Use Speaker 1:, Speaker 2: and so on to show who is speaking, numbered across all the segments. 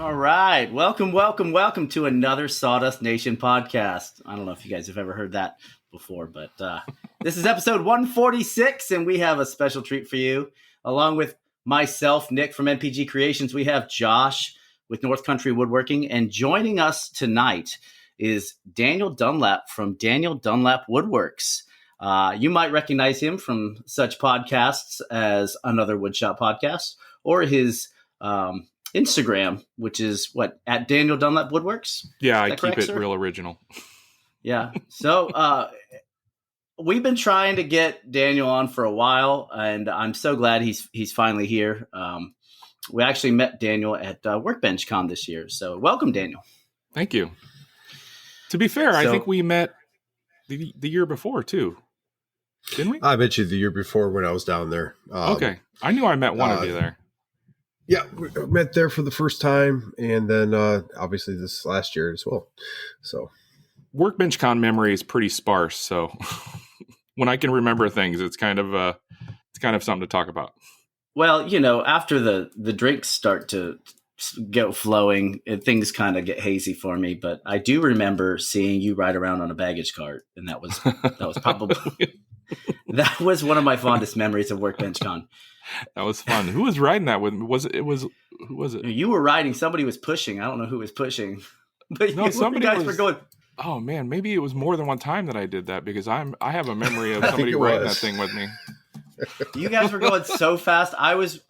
Speaker 1: All right. Welcome to another Sawdust Nation podcast. I don't know if you guys have ever heard that before, but this is episode 146, and we have a special treat for you. Along with myself, Nick from NPG Creations, we have Josh with North Country Woodworking, and joining us tonight is Daniel Dunlap from Daniel Dunlap Woodworks. You might recognize him from such podcasts as Another Woodshop Podcast or his Instagram, which is at Daniel Dunlap Woodworks.
Speaker 2: Yeah, I keep it real original.
Speaker 1: Yeah. So we've been trying to get Daniel on for a while, and I'm so glad he's finally here. We actually met Daniel at Workbench Con this year. So welcome, Daniel.
Speaker 2: Thank you. To be fair, I think we met the year before too. Didn't we?
Speaker 3: I bet you the year before when I was down there.
Speaker 2: Okay. I knew I met one of you there.
Speaker 3: Yeah, we met there for the first time, and then obviously this last year as well. So,
Speaker 2: Workbench Con memory is pretty sparse, so when I can remember things, it's kind of something to talk about.
Speaker 1: Well, after the drinks start to go flowing, things kind of get hazy for me. But I do remember seeing you ride around on a baggage cart, and that was probably that was one of my fondest memories of Workbench Con.
Speaker 2: That was fun. Who was riding that with me? Who was it?
Speaker 1: You were riding. Somebody was pushing. I don't know who was pushing, but
Speaker 2: no,
Speaker 1: somebody were going.
Speaker 2: Oh man, maybe it was more than one time that I did that because I have a memory of somebody riding that thing with me.
Speaker 1: You guys were going so fast. I was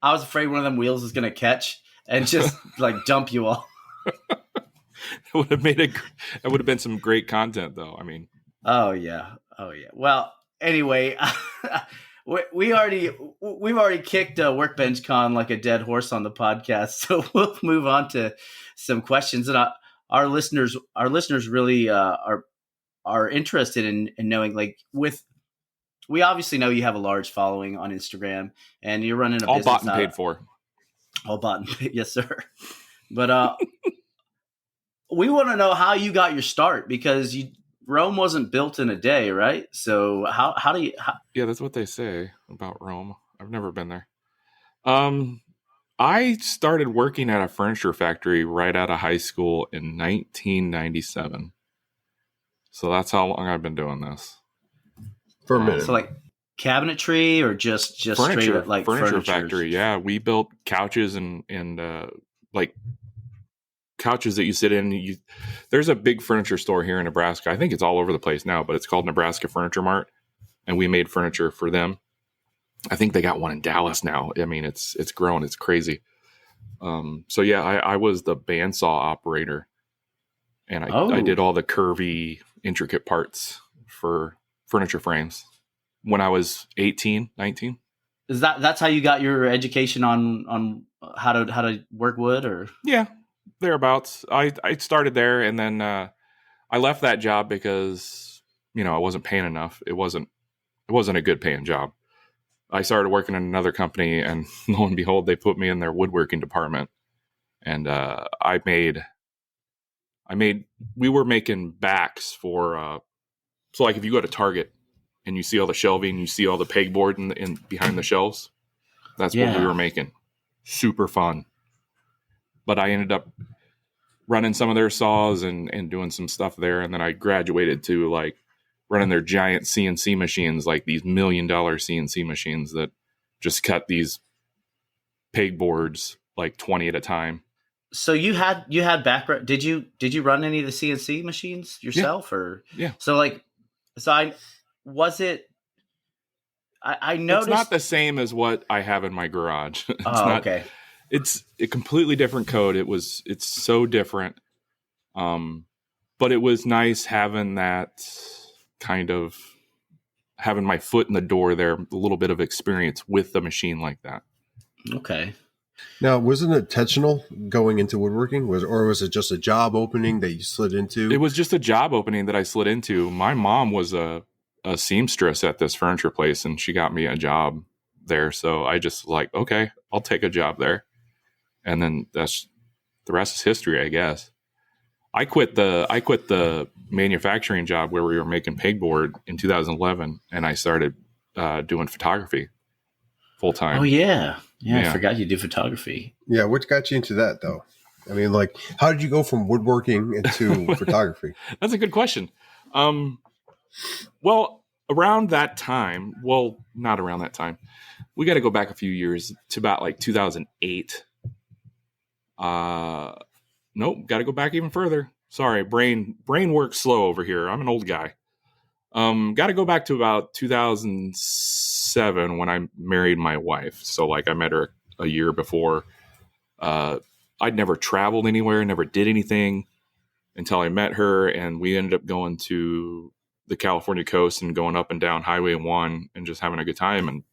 Speaker 1: afraid one of them wheels was going to catch and just dump you all.
Speaker 2: It would have been some great content though. I mean.
Speaker 1: Oh yeah. Well, anyway. We've already kicked Workbench Con like a dead horse on the podcast, so we'll move on to some questions. And our listeners really are interested in knowing, we obviously know you have a large following on Instagram, and you're running a
Speaker 2: all
Speaker 1: business
Speaker 2: bought and paid for.
Speaker 1: All bought and paid, yes, sir. But we want to know how you got your start, because Rome wasn't built in a day, right? So how do you...
Speaker 2: Yeah, that's what they say about Rome. I've never been there. I started working at a furniture factory right out of high school in 1997. So that's how long I've been doing this.
Speaker 3: For a minute.
Speaker 1: So cabinetry or just
Speaker 2: furniture,
Speaker 1: straight up
Speaker 2: furniture factory. Yeah, we built couches and couches that you sit in. There's a big furniture store here in Nebraska. I think it's all over the place now, but it's called Nebraska Furniture Mart, and we made furniture for them. I think they got one in Dallas now. I mean, it's grown. It's crazy. So yeah, I was the bandsaw operator, and I did all the curvy, intricate parts for furniture frames when I was 18, 19.
Speaker 1: Is that's how you got your education on how to work wood, or?
Speaker 2: Yeah. Thereabouts. I started there, and then I left that job because I wasn't paying enough. It wasn't a good paying job. I started working in another company, and lo and behold, they put me in their woodworking department. And we were making backs for so if you go to Target and you see all the shelving, you see all the pegboard in behind the shelves. That's what we were making. Super fun. But I ended up running some of their saws and doing some stuff there. And then I graduated to running their giant CNC machines, like these $1 million CNC machines that just cut these pegboards 20 at a time.
Speaker 1: So you had background. Did you run any of the CNC machines yourself?
Speaker 2: Yeah.
Speaker 1: Or
Speaker 2: yeah.
Speaker 1: I noticed
Speaker 2: it's not the same as what I have in my garage.
Speaker 1: Okay.
Speaker 2: It's a completely different code. It's so different. But it was nice having that kind of having my foot in the door there, a little bit of experience with the machine like that.
Speaker 1: Okay.
Speaker 3: Now, wasn't it intentional going into woodworking? Or was it just a job opening that you slid into?
Speaker 2: It was just a job opening that I slid into. My mom was a seamstress at this furniture place, and she got me a job there. So I just okay, I'll take a job there. And then the rest is history, I guess. I quit the manufacturing job where we were making pegboard in 2011, and I started doing photography full time.
Speaker 1: Oh yeah. Yeah, I forgot you do photography.
Speaker 3: Yeah, what got you into that though? I mean, like, how did you go from woodworking into photography?
Speaker 2: That's a good question. Well, around that time, well, not around that time. We got to go back a few years to about like 2008. Nope, got to go back even further. Sorry, brain works slow over here. I'm an old guy. Got to go back to about 2007 when I married my wife. So like I met her a year before. I'd never traveled anywhere, never did anything until I met her, and we ended up going to the California coast and going up and down Highway 1 and just having a good time. And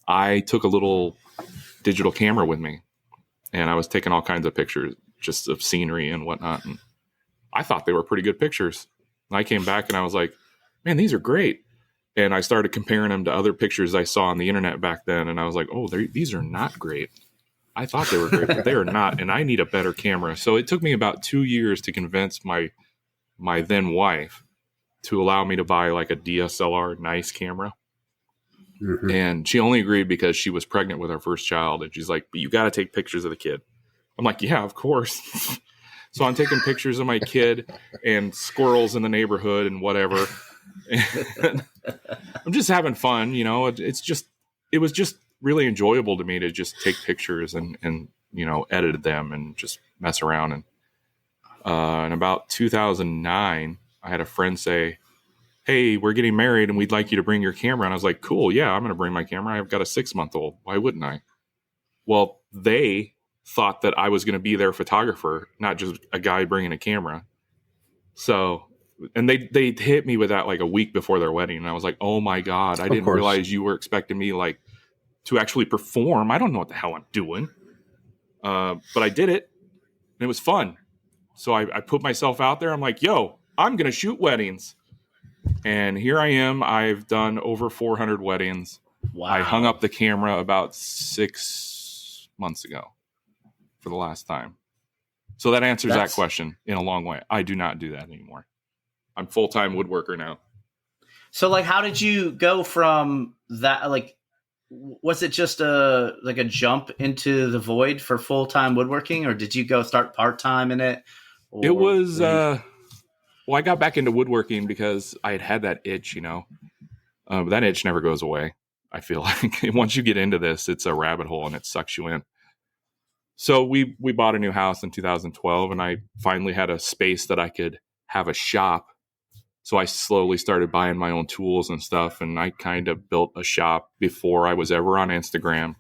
Speaker 2: I took a little digital camera with me, and I was taking all kinds of pictures just of scenery and whatnot. And I thought they were pretty good pictures. And I came back and I was like, man, these are great. And I started comparing them to other pictures I saw on the internet back then. And I was like, oh, these are not great. I thought they were great, but they are not. And I need a better camera. So it took me about 2 years to convince my then wife to allow me to buy like a DSLR nice camera. Mm-hmm. And she only agreed because she was pregnant with our first child. And she's like, but you got to take pictures of the kid. I'm like, yeah, of course. So I'm taking pictures of my kid and squirrels in the neighborhood and whatever. And I'm just having fun, you know. It was just really enjoyable to me to just take pictures and you know, edit them and just mess around. And in about 2009, I had a friend say, hey, we're getting married and we'd like you to bring your camera. And I was like, cool, yeah, I'm going to bring my camera. I've got a 6-month-old. Why wouldn't I? Well, they thought that I was going to be their photographer, not just a guy bringing a camera. So, and they hit me with that like a week before their wedding. And I was like, oh my God, I didn't realize you were expecting me like to actually perform. I don't know what the hell I'm doing. But I did it and it was fun. So I put myself out there. I'm like, yo, I'm going to shoot weddings. And here I am. I've done over 400 weddings. Wow. I hung up the camera about 6 months ago for the last time. So that answers that question in a long way. I do not do that anymore. I'm full-time woodworker now.
Speaker 1: So like, how did you go from that? Like, was it just a jump into the void for full-time woodworking, or did you go start part-time in it? Or
Speaker 2: it was, well, I got back into woodworking because I had that itch, you know, but that itch never goes away. I feel like once you get into this, it's a rabbit hole and it sucks you in. So we bought a new house in 2012 and I finally had a space that I could have a shop. So I slowly started buying my own tools and stuff. And I kind of built a shop before I was ever on Instagram.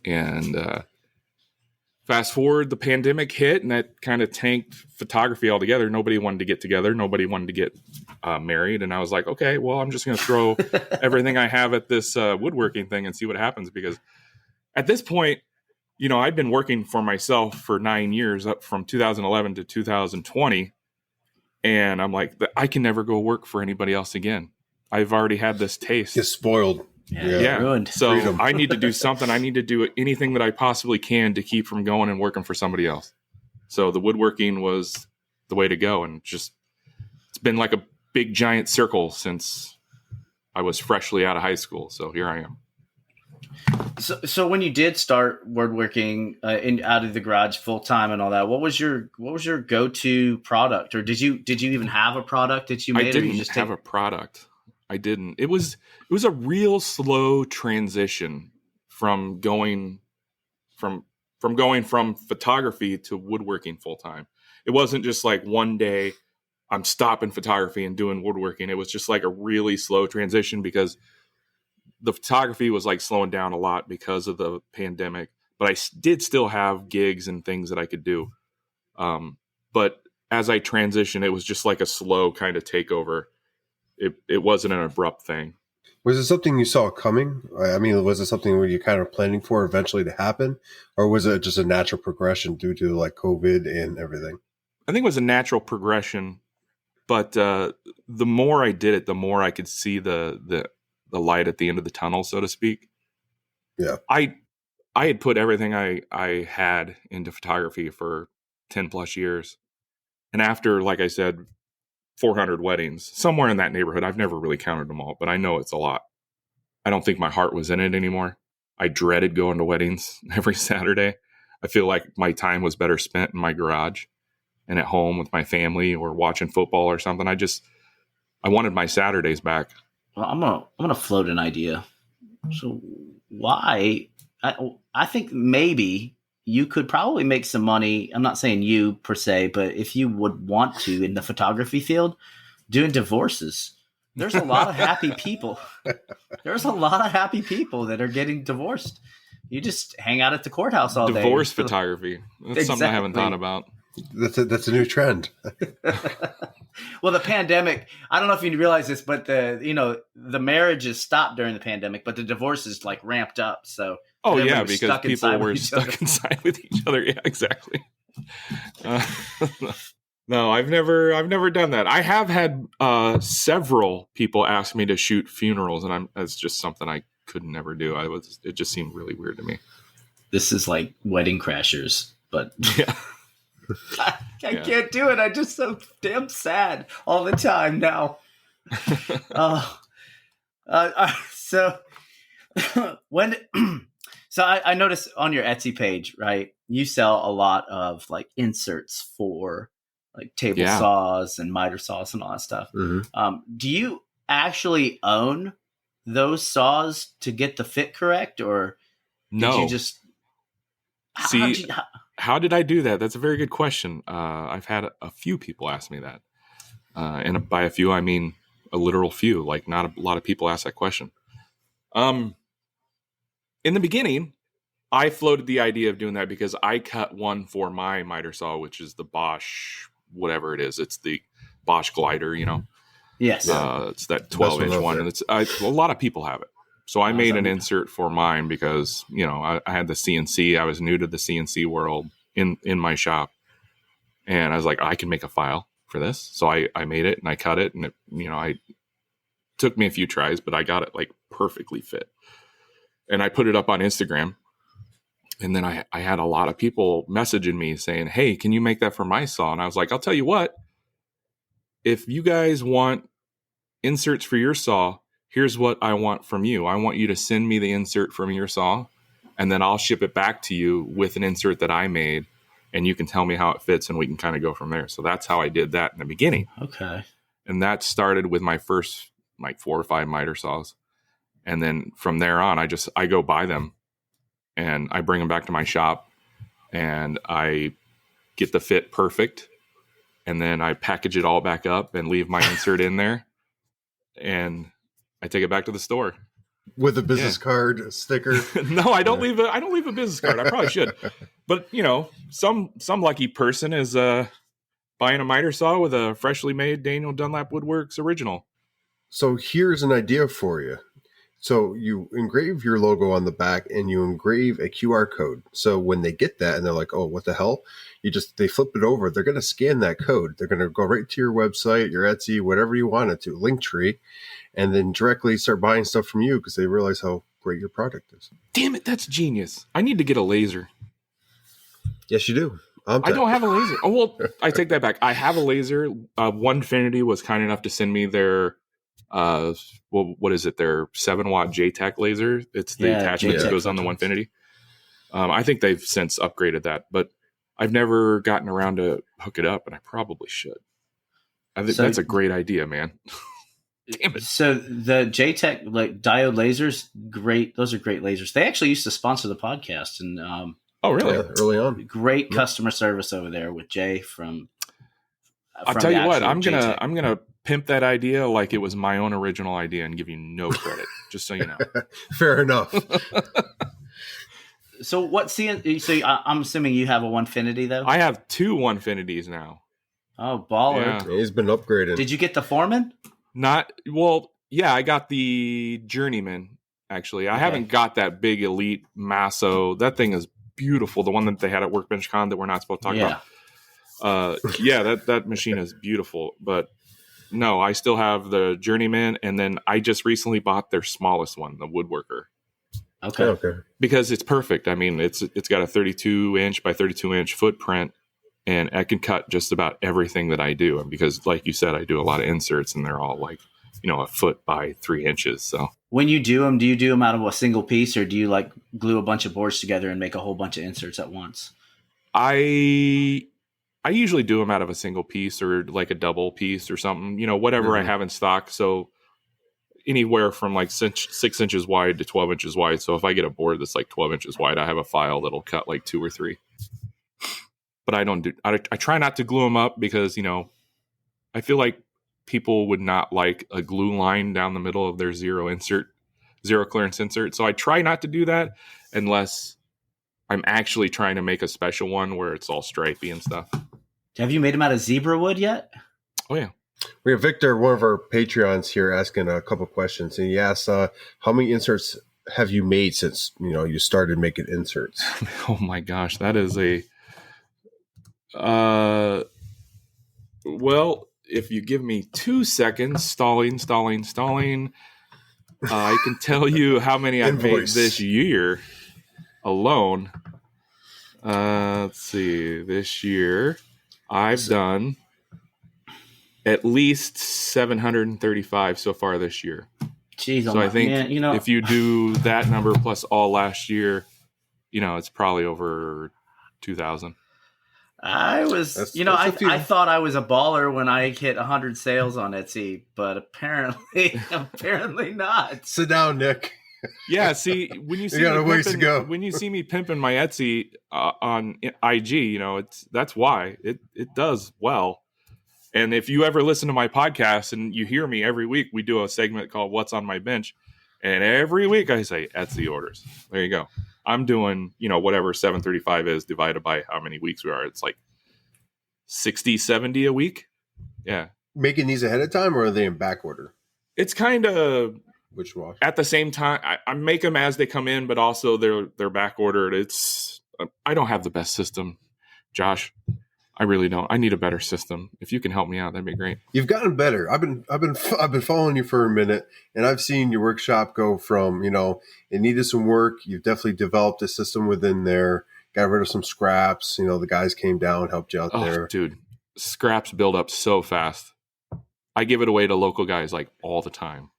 Speaker 2: And fast forward, the pandemic hit and that kind of tanked photography altogether. Nobody wanted to get together. Nobody wanted to get married. And I was like, okay, well, I'm just going to throw everything I have at this woodworking thing and see what happens. Because at this point, you know, I'd been working for myself for 9 years, up from 2011 to 2020. And I'm like, I can never go work for anybody else again. I've already had this taste.
Speaker 3: Get spoiled.
Speaker 2: Yeah.
Speaker 1: Ruined.
Speaker 2: So
Speaker 3: Freedom.
Speaker 2: I need to do something. I need to do anything that I possibly can to keep from going and working for somebody else. So the woodworking was the way to go. And just, it's been like a big giant circle since I was freshly out of high school. So here I am.
Speaker 1: So when you did start woodworking out of the garage full time and all that, what was your go-to product, or did you even have a product that you made?
Speaker 2: I didn't have a product. I didn't. It was a real slow transition from going from photography to woodworking full time. It wasn't just like one day I'm stopping photography and doing woodworking. It was just like a really slow transition because the photography was like slowing down a lot because of the pandemic, but I did still have gigs and things that I could do. But as I transitioned, it was just like a slow kind of takeover. It wasn't an abrupt thing.
Speaker 3: Was it something you saw coming? I mean, was it something where you kind of planning for eventually to happen, or was it just a natural progression due to like COVID and everything?
Speaker 2: I think it was a natural progression, but the more I did it, the more I could see the light at the end of the tunnel, so to speak.
Speaker 3: Yeah.
Speaker 2: I had put everything I had into photography for 10 plus years. And after, like I said, 400 weddings, somewhere in that neighborhood, I've never really counted them all, but I know it's a lot. I don't think my heart was in it anymore. I dreaded going to weddings every Saturday. I feel like my time was better spent in my garage and at home with my family or watching football or something. I wanted my Saturdays back.
Speaker 1: Well, I'm gonna float an idea. So why? I think maybe you could probably make some money. I'm not saying you per se, but if you would want to in the photography field, doing divorces. There's a lot of happy people. There's a lot of happy people that are getting divorced. You just hang out at the courthouse all day.
Speaker 2: Divorce photography. That's something I haven't thought about.
Speaker 3: That's a new trend.
Speaker 1: Well, the pandemic, I don't know if you realize this, but the marriages stopped during the pandemic, but the divorces like ramped up. So
Speaker 2: because people were stuck inside with each other. Yeah, exactly. No, I've never done that. I have had several people ask me to shoot funerals, and that's just something I could never do. It just seemed really weird to me.
Speaker 1: This is like Wedding Crashers, but
Speaker 2: yeah.
Speaker 1: I can't do it. I'm just so damn sad all the time now. So I noticed on your Etsy page, right? You sell a lot of like inserts for like table saws and miter saws and all that stuff.
Speaker 3: Mm-hmm.
Speaker 1: Do you actually own those saws to get the fit correct, or
Speaker 2: no?
Speaker 1: Did you just
Speaker 2: how did I do that? That's a very good question. I've had a few people ask me that. And by a few, I mean a literal few. Like, not a lot of people ask that question. In the beginning, I floated the idea of doing that because I cut one for my miter saw, which is the Bosch, whatever it is. It's the Bosch glider,
Speaker 1: Yes.
Speaker 2: It's that 12-inch one. And a lot of people have it. So I made an insert for mine because, I had the CNC. I was new to the CNC world in my shop. And I was like, I can make a file for this. So I made it and I cut it. And, it took me a few tries, but I got it like perfectly fit. And I put it up on Instagram. And then I had a lot of people messaging me saying, hey, can you make that for my saw? And I was like, I'll tell you what. If you guys want inserts for your saw, here's what I want from you. I want you to send me the insert from your saw, and then I'll ship it back to you with an insert that I made, and you can tell me how it fits, and we can kind of go from there. So that's how I did that in the beginning.
Speaker 1: Okay.
Speaker 2: And that started with my first, 4 or 5 miter saws. And then from there on, I go buy them, and I bring them back to my shop, and I get the fit perfect, and then I package it all back up and leave my insert in there, and I take it back to the store
Speaker 3: with a business card, a sticker.
Speaker 2: No, I don't leave a business card. I probably should, but some lucky person is buying a miter saw with a freshly made Daniel Dunlap Woodworks original.
Speaker 3: So here's an idea for you. So you engrave your logo on the back and you engrave a QR code. So when they get that and they're like, oh, what the hell? They flip it over. They're going to scan that code. They're going to go right to your website, your Etsy, whatever you want it to, Linktree, and then directly start buying stuff from you because they realize how great your product is.
Speaker 2: Damn it. That's genius. I need to get a laser.
Speaker 3: Yes, you do.
Speaker 2: I don't have a laser. Oh, well, I take that back. I have a laser. Onefinity was kind enough to send me their what is it? Their 7-watt JTAC laser. It's the attachment that goes on the Onefinity. I think they've since upgraded that, but I've never gotten around to hook it up, and I probably should. I think that's a great idea, man. Damn it.
Speaker 1: So the JTAC like diode lasers, great. Those are great lasers. They actually used to sponsor the podcast, and
Speaker 2: oh, really?
Speaker 3: Yeah, early on.
Speaker 1: Great customer service over there with Jay from
Speaker 2: I'll tell you what, I'm gonna pimp that idea like it was my own original idea and give you no credit, just so you know.
Speaker 3: Fair enough.
Speaker 1: So I'm assuming you have a Onefinity though?
Speaker 2: I have 2 Onefinities now.
Speaker 1: Oh, baller.
Speaker 3: Yeah. He's been upgraded.
Speaker 1: Did you get the Foreman?
Speaker 2: I got the Journeyman, actually. I haven't got that big Elite Masso. That thing is beautiful. The one that they had at Workbench Con that we're not supposed to talk about. That machine is beautiful. But no, I still have the Journeyman, and then I just recently bought their smallest one, the Woodworker.
Speaker 1: Okay.
Speaker 2: Because it's perfect. I mean, it's got a 32-inch by 32-inch footprint, and I can cut just about everything that I do. And because, like you said, I do a lot of inserts, and they're all like, a foot by 3 inches. So
Speaker 1: When you do you do them out of a single piece, or do you like glue a bunch of boards together and make a whole bunch of inserts at once?
Speaker 2: I usually do them out of a single piece or like a double piece or something, whatever I have in stock. So anywhere from like 6 inches wide to 12 inches wide. So if I get a board that's like 12 inches wide, I have a file that'll cut like 2 or 3. But I try not to glue them up because, I feel like people would not like a glue line down the middle of their zero clearance insert. So I try not to do that unless I'm actually trying to make a special one where it's all stripy and stuff.
Speaker 1: Have you made them out of zebra wood yet?
Speaker 2: Oh, yeah.
Speaker 3: We have Victor, one of our Patreons here, asking a couple questions. And he asks, how many inserts have you made since, you started making inserts?
Speaker 2: Oh, my gosh. That is well, if you give me 2 seconds, stalling, I can tell you how many I've made this year alone. Let's see. This year, I've done at least 735 so far this year.
Speaker 1: Jeez,
Speaker 2: so I think if you do that number plus all last year, it's probably over 2,000.
Speaker 1: I I thought I was a baller when I hit 100 sales on Etsy, but apparently not.
Speaker 3: Sit down, Nick.
Speaker 2: Yeah, see, when you see when you see me pimping my Etsy on IG, that's why it does well. And if you ever listen to my podcast and you hear me every week, we do a segment called "What's on My Bench," and every week I say Etsy orders. There you go. I'm doing, whatever 735 is divided by how many weeks we are. It's like 60, 70 a week. Yeah.
Speaker 3: Making these ahead of time, or are they in back order?
Speaker 2: It's kind of
Speaker 3: which one?
Speaker 2: At the same time, I make them as they come in, but also they're back ordered. I don't have the best system, Josh. I really don't. I need a better system. If you can help me out, that'd be great.
Speaker 3: You've gotten better. I've been following you for a minute, and I've seen your workshop go from, it needed some work. You've definitely developed a system within there, got rid of some scraps. The guys came down, helped you out there.
Speaker 2: Dude, scraps build up so fast. I give it away to local guys like all the time.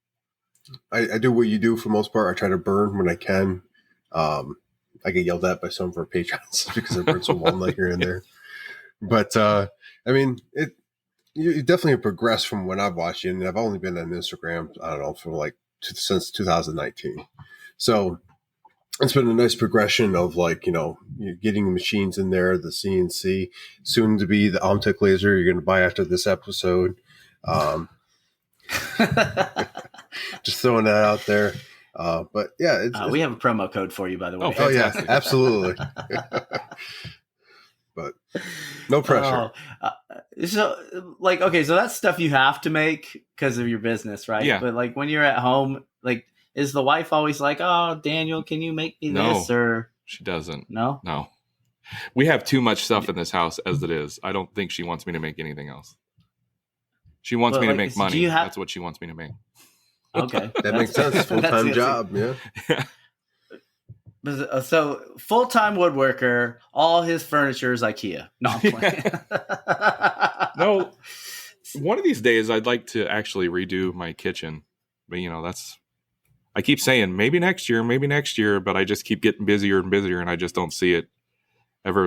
Speaker 3: I do what you do for the most part. I try to burn when I can. I get yelled at by some of our patrons because I burn some walnut here and there. But you definitely have progressed from when I've watched you, and I've only been on Instagram, I don't know, for since 2019. So it's been a nice progression of you're getting the machines in there, the CNC, soon to be the OMTech Laser you're going to buy after this episode. Just throwing that out there. But yeah,
Speaker 1: we have a promo code for you, by the way.
Speaker 3: Oh yeah, absolutely. But no pressure.
Speaker 1: So that's stuff you have to make because of your business, right?
Speaker 2: Yeah.
Speaker 1: But when you're at home, is the wife always like, "Oh, Daniel, can you make me this?" Or
Speaker 2: she doesn't.
Speaker 1: No.
Speaker 2: We have too much stuff in this house as it is. I don't think she wants me to make anything else. She wants me to make money. That's what she wants me to make.
Speaker 1: Okay,
Speaker 3: that makes sense. Full-time job, yeah.
Speaker 1: So full-time woodworker, all his furniture is IKEA. No, I'm playing.
Speaker 2: No, one of these days I'd like to actually redo my kitchen, but I keep saying maybe next year, but I just keep getting busier and busier, and I just don't see it ever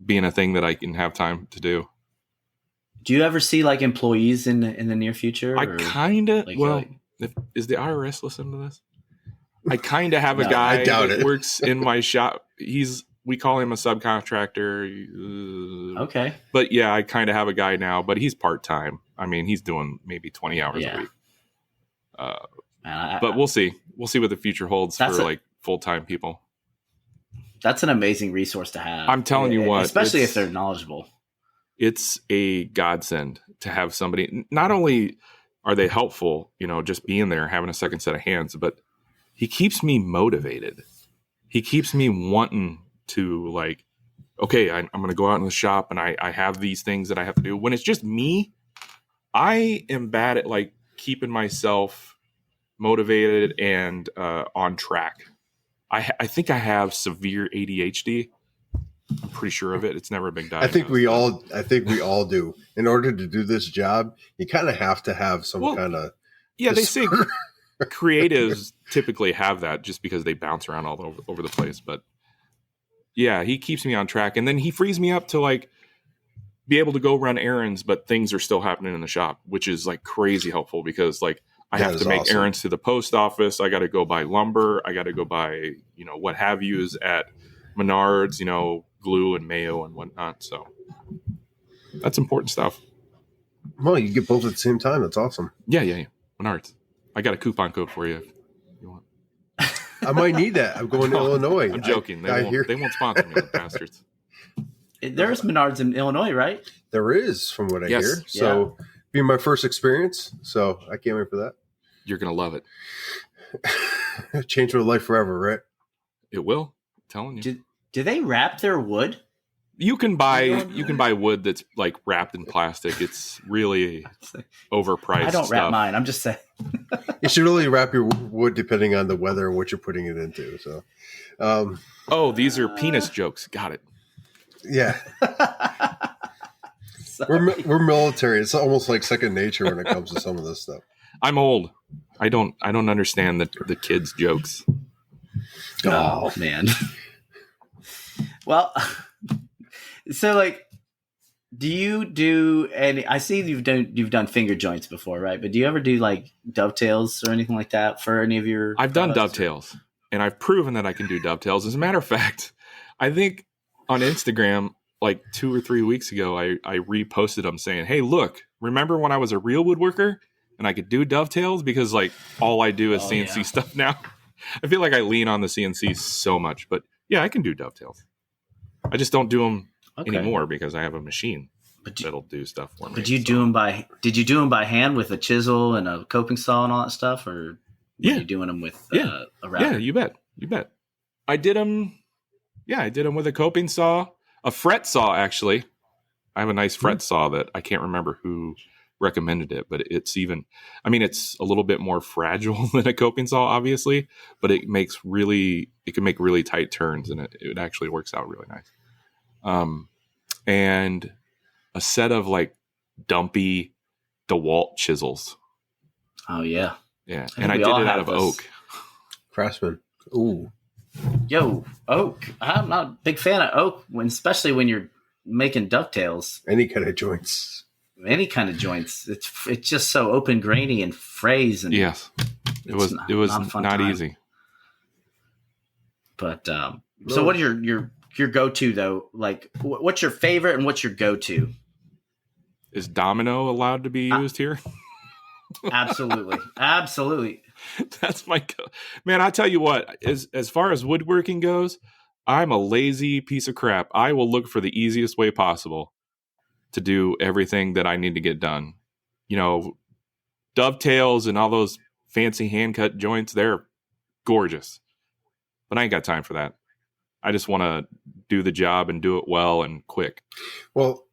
Speaker 2: being a thing that I can have time to do.
Speaker 1: Do you ever see employees in the near future?
Speaker 2: I kind of is the IRS listening to this? I kind of have a guy that works in my shop. We call him a subcontractor.
Speaker 1: Okay.
Speaker 2: But yeah, I kind of have a guy now, but he's part-time. I mean, he's doing maybe 20 hours a week. But we'll see. We'll see what the future holds for full-time people.
Speaker 1: That's an amazing resource to have.
Speaker 2: I'm telling you what.
Speaker 1: Especially if they're knowledgeable.
Speaker 2: It's a godsend to have somebody. Not only are they helpful, just being there, having a second set of hands, but he keeps me motivated. He keeps me wanting to okay, I'm going to go out in the shop and I have these things that I have to do. When it's just me, I am bad at keeping myself motivated and on track. I think I have severe ADHD. I'm pretty sure of it. It's never been diagnosed.
Speaker 3: I think we all do. In order to do this job, you kind of have to have some kind of.
Speaker 2: Yeah, they say creatives typically have that just because they bounce around all over the place. But yeah, he keeps me on track, and then he frees me up to like be able to go run errands, but things are still happening in the shop, which is like crazy helpful because like I have to make errands to the post office. I got to go buy lumber. I got to go buy, what have yous at Menards, glue and mayo and whatnot. So that's important stuff.
Speaker 3: Well, you get both at the same time. That's awesome.
Speaker 2: Yeah. Menards. I got a coupon code for you if you want.
Speaker 3: I might need that. I'm going to Illinois.
Speaker 2: I'm joking. They won't sponsor me, the bastards.
Speaker 1: There's Menards in Illinois, right?
Speaker 3: There is, from what I
Speaker 2: Yes.
Speaker 3: hear. So, being my first experience, so I can't wait for that.
Speaker 2: You're gonna love it.
Speaker 3: Change my life forever, right?
Speaker 2: It will. I'm telling you.
Speaker 1: Do they wrap their wood?
Speaker 2: You can buy wood that's like wrapped in plastic. It's really overpriced.
Speaker 1: I don't
Speaker 2: stuff.
Speaker 1: wrap mine. I'm just saying.
Speaker 3: You should really wrap your wood depending on the weather and what you're putting it into. So,
Speaker 2: these are penis jokes. Got it.
Speaker 3: Yeah. We're military. It's almost like second nature when it comes to some of this stuff.
Speaker 2: I'm old. I don't understand the kids' jokes.
Speaker 1: Oh man. Well, so like, do you do any? I see you've done finger joints before, right? But do you ever do like dovetails or anything like that for any of your?
Speaker 2: I've done dovetails, and I've proven that I can do dovetails. As a matter of fact, I think on Instagram, like 2 or 3 weeks ago, I reposted them saying, "Hey, look, remember when I was a real woodworker and I could do dovetails?" Because like all I do is CNC stuff now. I feel like I lean on the CNC so much, but yeah, I can do dovetails. I just don't do them anymore because I have a machine that'll do stuff for me.
Speaker 1: Did you do them by hand with a chisel and a coping saw and all that stuff, or were you doing them with a router?
Speaker 2: Yeah, you bet. I did them. Yeah, I did them with a coping saw, a fret saw. Actually, I have a nice fret saw that I can't remember who recommended it, but it's it's a little bit more fragile than a coping saw, obviously, but it can make really tight turns, and it actually works out really nice. And a set of like dumpy DeWalt chisels.
Speaker 1: Oh yeah.
Speaker 2: Yeah. And I did it out of oak.
Speaker 3: Craftsman. Ooh.
Speaker 1: Yo, oak. I'm not a big fan of oak, especially when you're making dovetails.
Speaker 3: Any kind of joints. It's just so open, grainy, and frays. And
Speaker 2: yes, it was not easy.
Speaker 1: But so what are your go-to though? Like, what's your favorite and what's your go-to?
Speaker 2: Is domino allowed to be used here?
Speaker 1: Absolutely.
Speaker 2: That's my man. I tell you what, as far as woodworking goes, I'm a lazy piece of crap. I will look for the easiest way possible to do everything that I need to get done. Dovetails and all those fancy hand cut joints, they're gorgeous, but I ain't got time for that. I just want to do the job and do it well and quick.
Speaker 3: Well,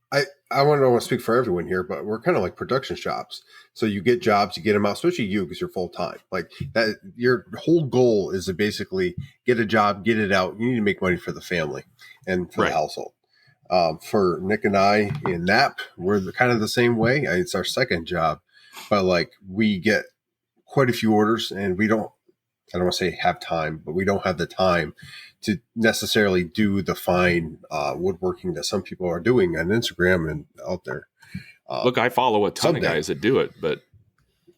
Speaker 3: I want to speak for everyone here, but we're kind of like production shops. So you get jobs, you get them out, especially you because you're full time. Like that, your whole goal is to basically get a job, get it out. You need to make money for the family and for the household. For Nick and I in Nap, we're kind of the same way. It's our second job, but like we get quite a few orders, and I don't want to say have time, but we don't have the time to necessarily do the fine woodworking that some people are doing on Instagram and out there.
Speaker 2: Look, I follow a ton of guys that do it, but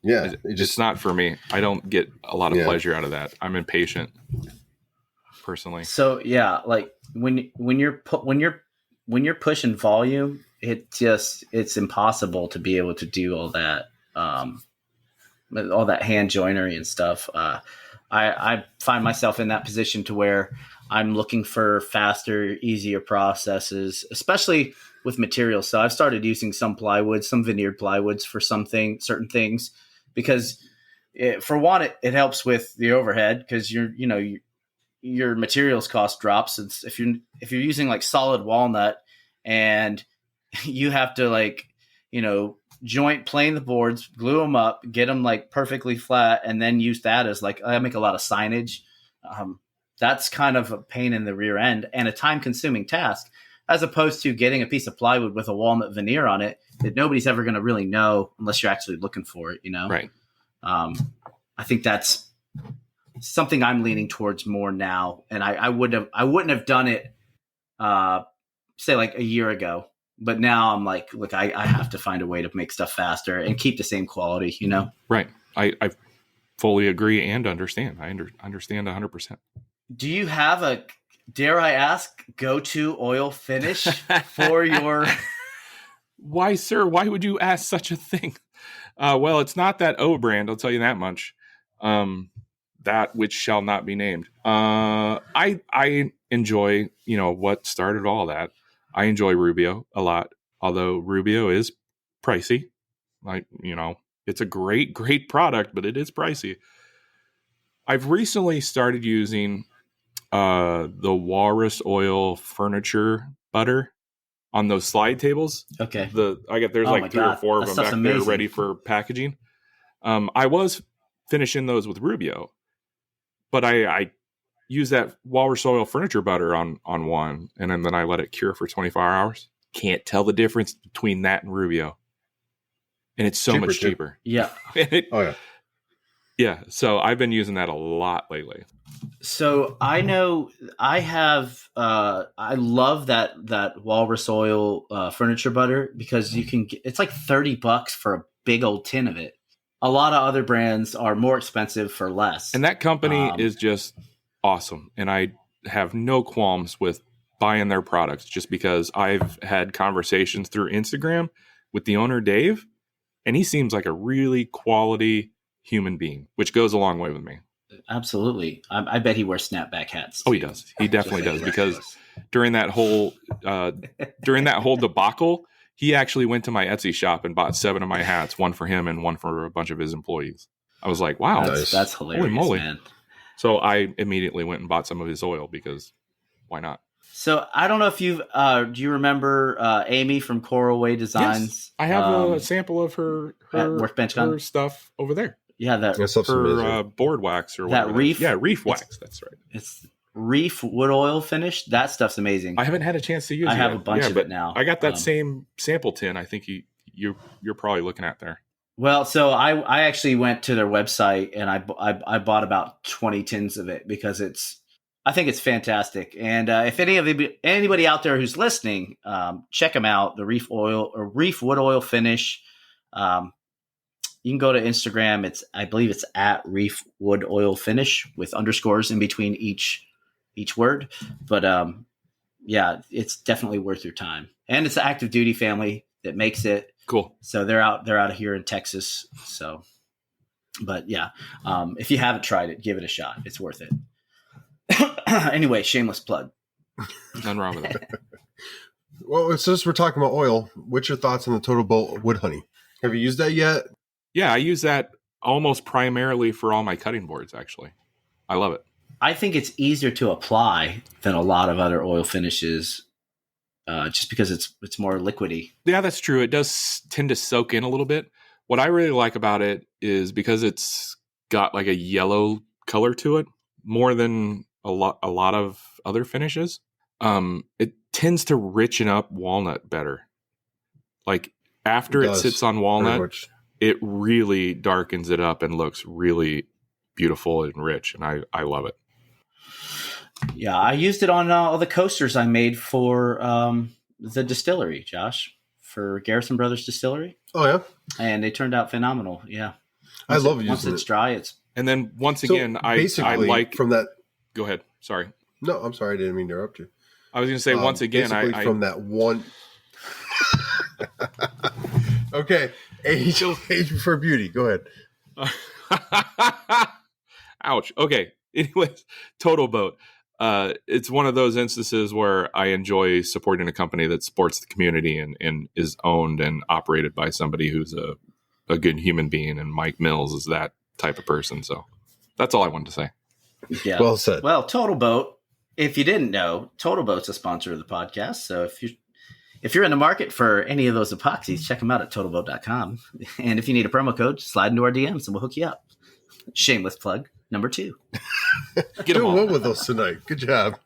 Speaker 3: yeah,
Speaker 2: it's not for me. I don't get a lot of pleasure out of that. I'm impatient personally.
Speaker 1: So yeah, like when you're pushing volume, it's impossible to be able to do all that hand joinery and stuff. I find myself in that position to where I'm looking for faster, easier processes, especially with materials. So I've started using some plywood, some veneered plywoods for certain things, because for one, it helps with the overhead because your materials cost drops. It's if you're using like solid walnut and you have to joint plane the boards, glue them up, get them like perfectly flat, and then use that as like, I make a lot of signage. That's kind of a pain in the rear end and a time consuming task, as opposed to getting a piece of plywood with a walnut veneer on it that nobody's ever going to really know unless you're actually looking for it,
Speaker 2: Right.
Speaker 1: I think that's something I'm leaning towards more now. And I wouldn't have done it, say like a year ago, but now I'm like, look, I have to find a way to make stuff faster and keep the same quality, you know?
Speaker 2: Right. I fully agree and understand. I understand 100%.
Speaker 1: Do you have a, dare I ask, go-to oil finish for your...
Speaker 2: Why, sir? Why would you ask such a thing? Well, it's not that O brand. I'll tell you that much. That which shall not be named. I enjoy, what started all that. I enjoy Rubio a lot, although Rubio is pricey. It's a great, great product, but it is pricey. I've recently started using the Walrus Oil furniture butter on those slide tables.
Speaker 1: Okay.
Speaker 2: There's like 3 or 4 of them back there ready for packaging. I was finishing those with Rubio, but I use that Walrus Oil furniture butter on one, and then I let it cure for 24 hours. Can't tell the difference between that and Rubio. And it's so much cheaper.
Speaker 1: Yeah.
Speaker 3: Oh, yeah.
Speaker 2: Yeah. So I've been using that a lot lately.
Speaker 1: So I know I have, I love that Walrus Oil furniture butter because you can get, it's like $30 for a big old tin of it. A lot of other brands are more expensive for less.
Speaker 2: And that company is just awesome. And I have no qualms with buying their products just because I've had conversations through Instagram with the owner, Dave, and he seems like a really quality human being, which goes a long way with me.
Speaker 1: Absolutely. I bet he wears snapback hats.
Speaker 2: Oh, he does. He definitely does. Because during that whole debacle, he actually went to my Etsy shop and bought 7 of my hats, one for him and one for a bunch of his employees. I was like, wow,
Speaker 1: that's hilarious,
Speaker 2: holy moly,
Speaker 1: man.
Speaker 2: So I immediately went and bought some of his oil because why not?
Speaker 1: So I don't know if do you remember Amy from Coral Way Designs?
Speaker 2: Yes, I have a sample of her
Speaker 1: Workbench gun
Speaker 2: stuff over there.
Speaker 1: Yeah,
Speaker 2: her board wax or whatever.
Speaker 1: That reef.
Speaker 2: Yeah, reef wax. That's right.
Speaker 1: It's reef wood oil finish. That stuff's amazing.
Speaker 2: I haven't had a chance to use it.
Speaker 1: I have a bunch of it now.
Speaker 2: I got that same sample tin. I think you're probably looking at there.
Speaker 1: Well, so I actually went to their website and I bought about 20 tins of it because I think it's fantastic. And if anybody out there who's listening, check them out. The reef wood oil finish. You can go to Instagram. I believe it's at reef wood oil finish with underscores in between each word. But yeah, it's definitely worth your time. And it's the Active Duty family that makes it.
Speaker 2: Cool.
Speaker 1: So they're out of here in Texas. So, but yeah, if you haven't tried it, give it a shot. It's worth it. Anyway, shameless plug.
Speaker 2: Nothing wrong with that.
Speaker 3: Well, since we're talking about oil, what's your thoughts on the Totalboat Wood Honey? Have you used that yet?
Speaker 2: Yeah, I use that almost primarily for all my cutting boards, actually. I love it.
Speaker 1: I think it's easier to apply than a lot of other oil finishes just because it's more liquidy.
Speaker 2: Yeah, that's true. It does tend to soak in a little bit. What I really like about it is because it's got like a yellow color to it more than a lot of other finishes. It tends to richen up walnut better. Like after it sits on walnut, it really darkens it up and looks really beautiful and rich. And I love it.
Speaker 1: Yeah, I used it on all the coasters I made for the distillery, Josh, for Garrison Brothers Distillery.
Speaker 3: Oh, yeah?
Speaker 1: And they turned out phenomenal. Yeah.
Speaker 3: I love using it.
Speaker 1: Once it's dry, it's...
Speaker 2: And then once again, I like...
Speaker 3: from that...
Speaker 2: Go ahead. Sorry.
Speaker 3: No, I'm sorry. I didn't mean to interrupt you.
Speaker 2: I was going to say, once again, I
Speaker 3: from that one... Okay. Age before beauty. Go ahead.
Speaker 2: Ouch. Okay. Anyways, Totalboat. It's one of those instances where I enjoy supporting a company that supports the community and is owned and operated by somebody who's a good human being. And Mike Mills is that type of person. So that's all I wanted to say.
Speaker 1: Yeah.
Speaker 3: Well said.
Speaker 1: Well, Totalboat, if you didn't know, Totalboat's a sponsor of the podcast. So if you're in the market for any of those epoxies, check them out at totalboat.com. And if you need a promo code, slide into our DMs and we'll hook you up. Shameless plug number 2.
Speaker 3: Get doing well with us tonight. Good job.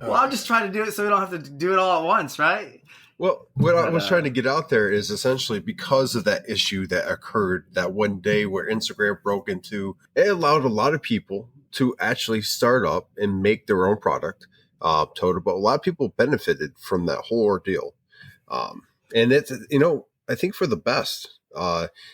Speaker 1: Well, I'm just trying to do it so we don't have to do it all at once, right?
Speaker 3: Well, what I was trying to get out there is essentially because of that issue that occurred that one day where Instagram broke into, it allowed a lot of people to actually start up and make their own product. Totalboat. A lot of people benefited from that whole ordeal. And it's, I think for the best.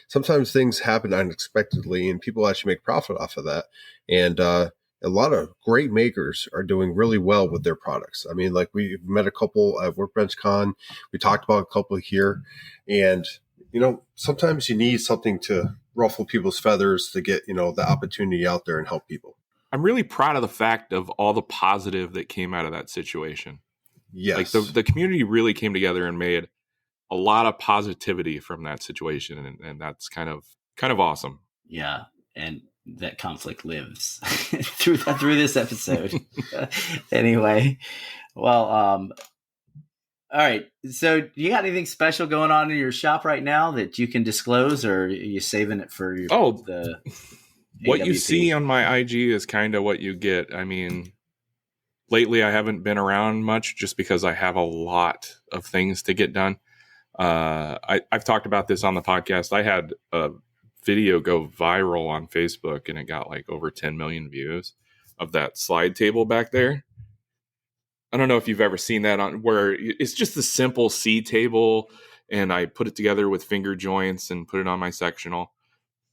Speaker 3: Sometimes things happen unexpectedly and people actually make profit off of that. And a lot of great makers are doing really well with their products. I mean, like we met a couple at Workbench Con. We talked about a couple here. And, sometimes you need something to ruffle people's feathers to get, the opportunity out there and help people.
Speaker 2: I'm really proud of the fact of all the positive that came out of that situation.
Speaker 3: Yes.
Speaker 2: Like the community really came together and made a lot of positivity from that situation. And that's kind of awesome.
Speaker 1: Yeah. And that conflict lives through this episode. Anyway, well, all right. So do you got anything special going on in your shop right now that you can disclose, or are you saving it for the
Speaker 2: what
Speaker 1: AWP?
Speaker 2: You see on my IG is kind of what you get. I mean, lately I haven't been around much just because I have a lot of things to get done. I've talked about this on the podcast. I had a video go viral on Facebook and it got like over 10 million views of that slide table back there. I don't know if you've ever seen that on where it's just a simple C table and I put it together with finger joints and put it on my sectional.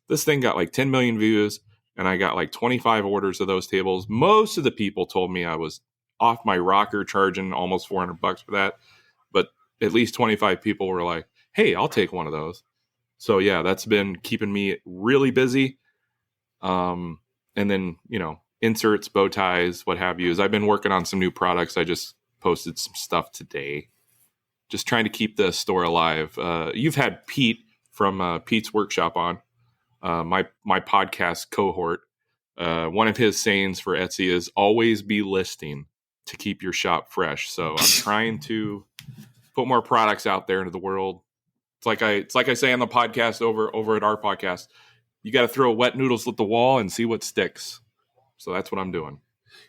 Speaker 2: This thing got like 10 million views and I got like 25 orders of those tables. Most of the people told me I was off my rocker charging almost $400 for that. But at least 25 people were like, hey, I'll take one of those. So yeah, that's been keeping me really busy. And then, inserts, bow ties, what have you. I've been working on some new products. I just posted some stuff today. Just trying to keep the store alive. You've had Pete from Pete's Workshop on. My podcast cohort, one of his sayings for Etsy is always be listing to keep your shop fresh. So I'm trying to put more products out there into the world. It's like I say on the podcast over at our podcast, you got to throw wet noodles at the wall and see what sticks. So that's what I'm doing.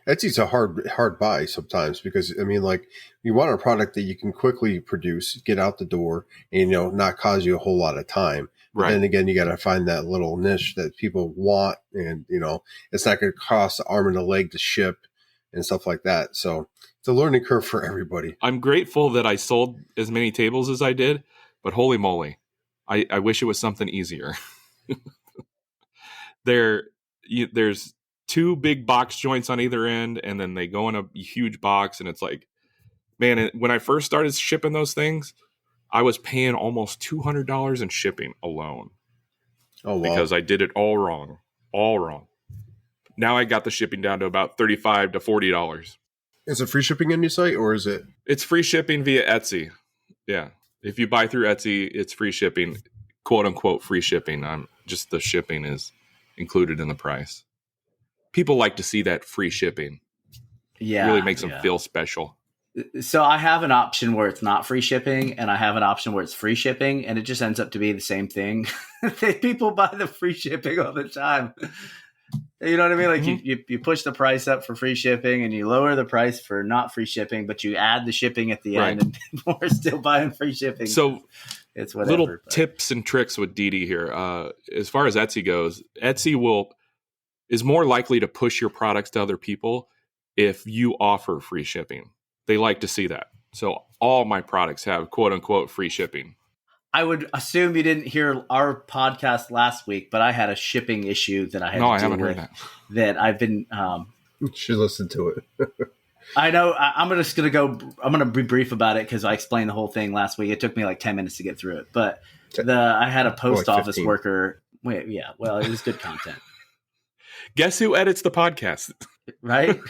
Speaker 3: Etsy's a hard buy sometimes because, I mean, like you want a product that you can quickly produce, get out the door, and, not cause you a whole lot of time. But then again, you got to find that little niche that people want. And, it's not going to cost an arm and a leg to ship and stuff like that. So it's a learning curve for everybody.
Speaker 2: I'm grateful that I sold as many tables as I did, but holy moly, I wish it was something easier. There's two big box joints on either end, and then they go in a huge box, and it's like, man, when I first started shipping those things, I was paying almost $200 in shipping alone.
Speaker 3: Oh, wow.
Speaker 2: Because I did it all wrong. Now I got the shipping down to about $35 to $40.
Speaker 3: Is it free shipping on your site, or is it?
Speaker 2: It's free shipping via Etsy. Yeah. If you buy through Etsy, it's free shipping, quote unquote free shipping. Just the shipping is included in the price. People like to see that free shipping.
Speaker 1: Yeah.
Speaker 2: It really makes them feel special.
Speaker 1: So I have an option where it's not free shipping, and I have an option where it's free shipping, and it just ends up to be the same thing. People buy the free shipping all the time. You know what I mean? Like you push the price up for free shipping, and you lower the price for not free shipping, but you add the shipping at the end, and people are still buying free shipping.
Speaker 2: So
Speaker 1: it's whatever.
Speaker 2: Little tips and tricks with Didi here. As far as Etsy goes, Etsy is more likely to push your products to other people if you offer free shipping. They like to see that. So all my products have quote unquote free shipping.
Speaker 1: I would assume you didn't hear our podcast last week, but I had a shipping issue that I had to deal with. No, I haven't heard that I've been...
Speaker 3: should listen to it.
Speaker 1: I know. I'm going to be brief about it because I explained the whole thing last week. It took me like 10 minutes to get through it. But I had a post office worker... Wait, yeah. Well, it was good content.
Speaker 2: Guess who edits the podcast?
Speaker 1: Right?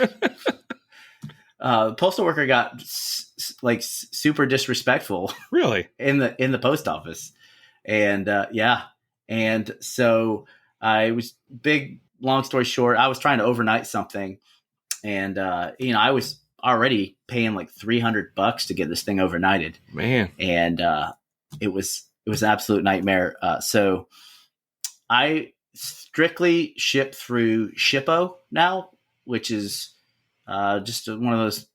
Speaker 1: The postal worker got super disrespectful.
Speaker 2: Really?
Speaker 1: in the post office. And and so I was long story short, I was trying to overnight something, and I was already paying like $300 to get this thing overnighted,
Speaker 2: man.
Speaker 1: And it was an absolute nightmare. So I strictly ship through Shippo now, which is just one of those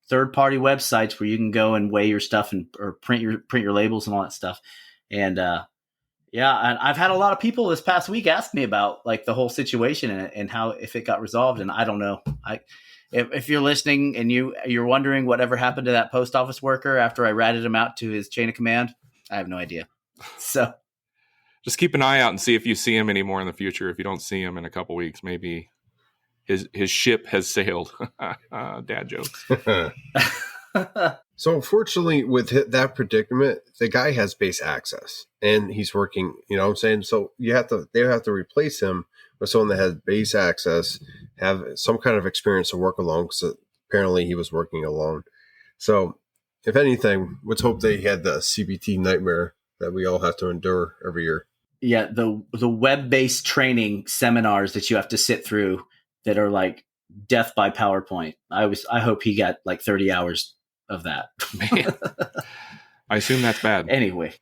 Speaker 1: third-party websites where you can go and weigh your stuff or print your labels and all that stuff. And and I've had a lot of people this past week ask me about like the whole situation and how if it got resolved. And I don't know. If you're listening and you're wondering whatever happened to that post office worker after I ratted him out to his chain of command, I have no idea. So
Speaker 2: just keep an eye out and see if you see him anymore in the future. If you don't see him in a couple weeks, maybe his ship has sailed. Dad jokes.
Speaker 3: So unfortunately, with that predicament, the guy has base access and he's working, you know what I'm saying? So they have to replace him with someone that has base access, have some kind of experience to work alone, because apparently he was working alone. So if anything, let's hope they had the CBT nightmare that we all have to endure every year.
Speaker 1: Yeah, the web-based training seminars that you have to sit through that are like death by PowerPoint. I hope he got like 30 hours of that.
Speaker 2: Man, I assume that's bad.
Speaker 1: Anyway.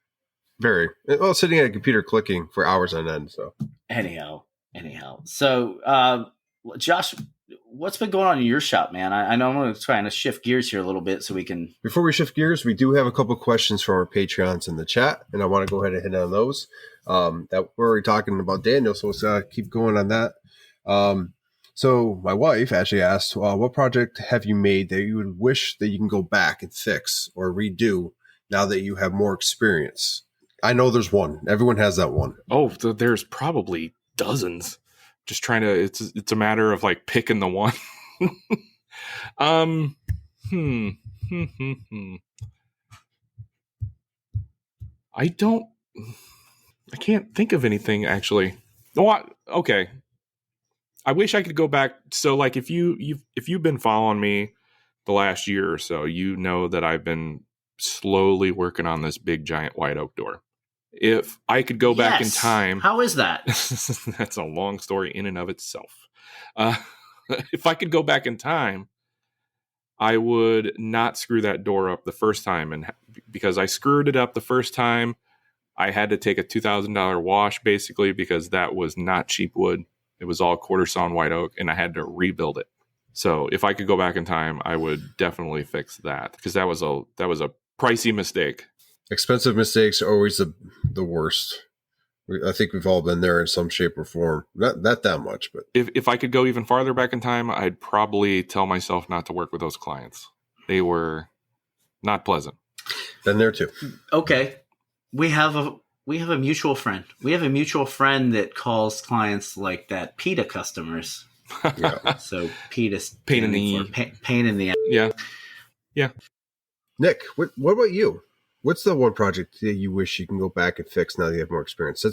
Speaker 3: Very. Well, sitting at a computer clicking for hours on end. So
Speaker 1: anyhow. So, Josh, what's been going on in your shop, man? I know I'm going to try to shift gears here a little bit so we can.
Speaker 3: Before we shift gears, we do have a couple of questions from our Patreons in the chat, and I want to go ahead and hit on those. That we're already talking about Daniel, so let's keep going on that. So my wife actually asked, what project have you made that you would wish that you can go back and fix or redo now that you have more experience? I know there's one. Everyone has that one.
Speaker 2: Oh, there's probably dozens. Just trying to, it's a matter of like picking the one. I can't think of anything actually. Okay. I wish I could go back. So like if you've been following me the last year or so, you know that I've been slowly working on this big giant white oak door. If I could go back in time.
Speaker 1: How is that?
Speaker 2: That's a long story in and of itself. If I could go back in time, I would not screw that door up the first time. And because I screwed it up the first time, I had to take a $2,000 wash basically because that was not cheap wood. It was all quarter sawn white oak, and I had to rebuild it. So if I could go back in time, I would definitely fix that because that was a pricey mistake.
Speaker 3: Expensive mistakes are always the worst. I think we've all been there in some shape or form. Not that much, but
Speaker 2: if I could go even farther back in time, I'd probably tell myself not to work with those clients. They were not pleasant.
Speaker 3: Been there too.
Speaker 1: Okay, we have a mutual friend. We have a mutual friend that calls clients like that PETA customers.
Speaker 3: Yeah.
Speaker 1: So PETA
Speaker 2: pain in the
Speaker 1: pain in the ass.
Speaker 2: Yeah.
Speaker 3: Nick, what about you? What's the one project that you wish you can go back and fix now that you have more experience?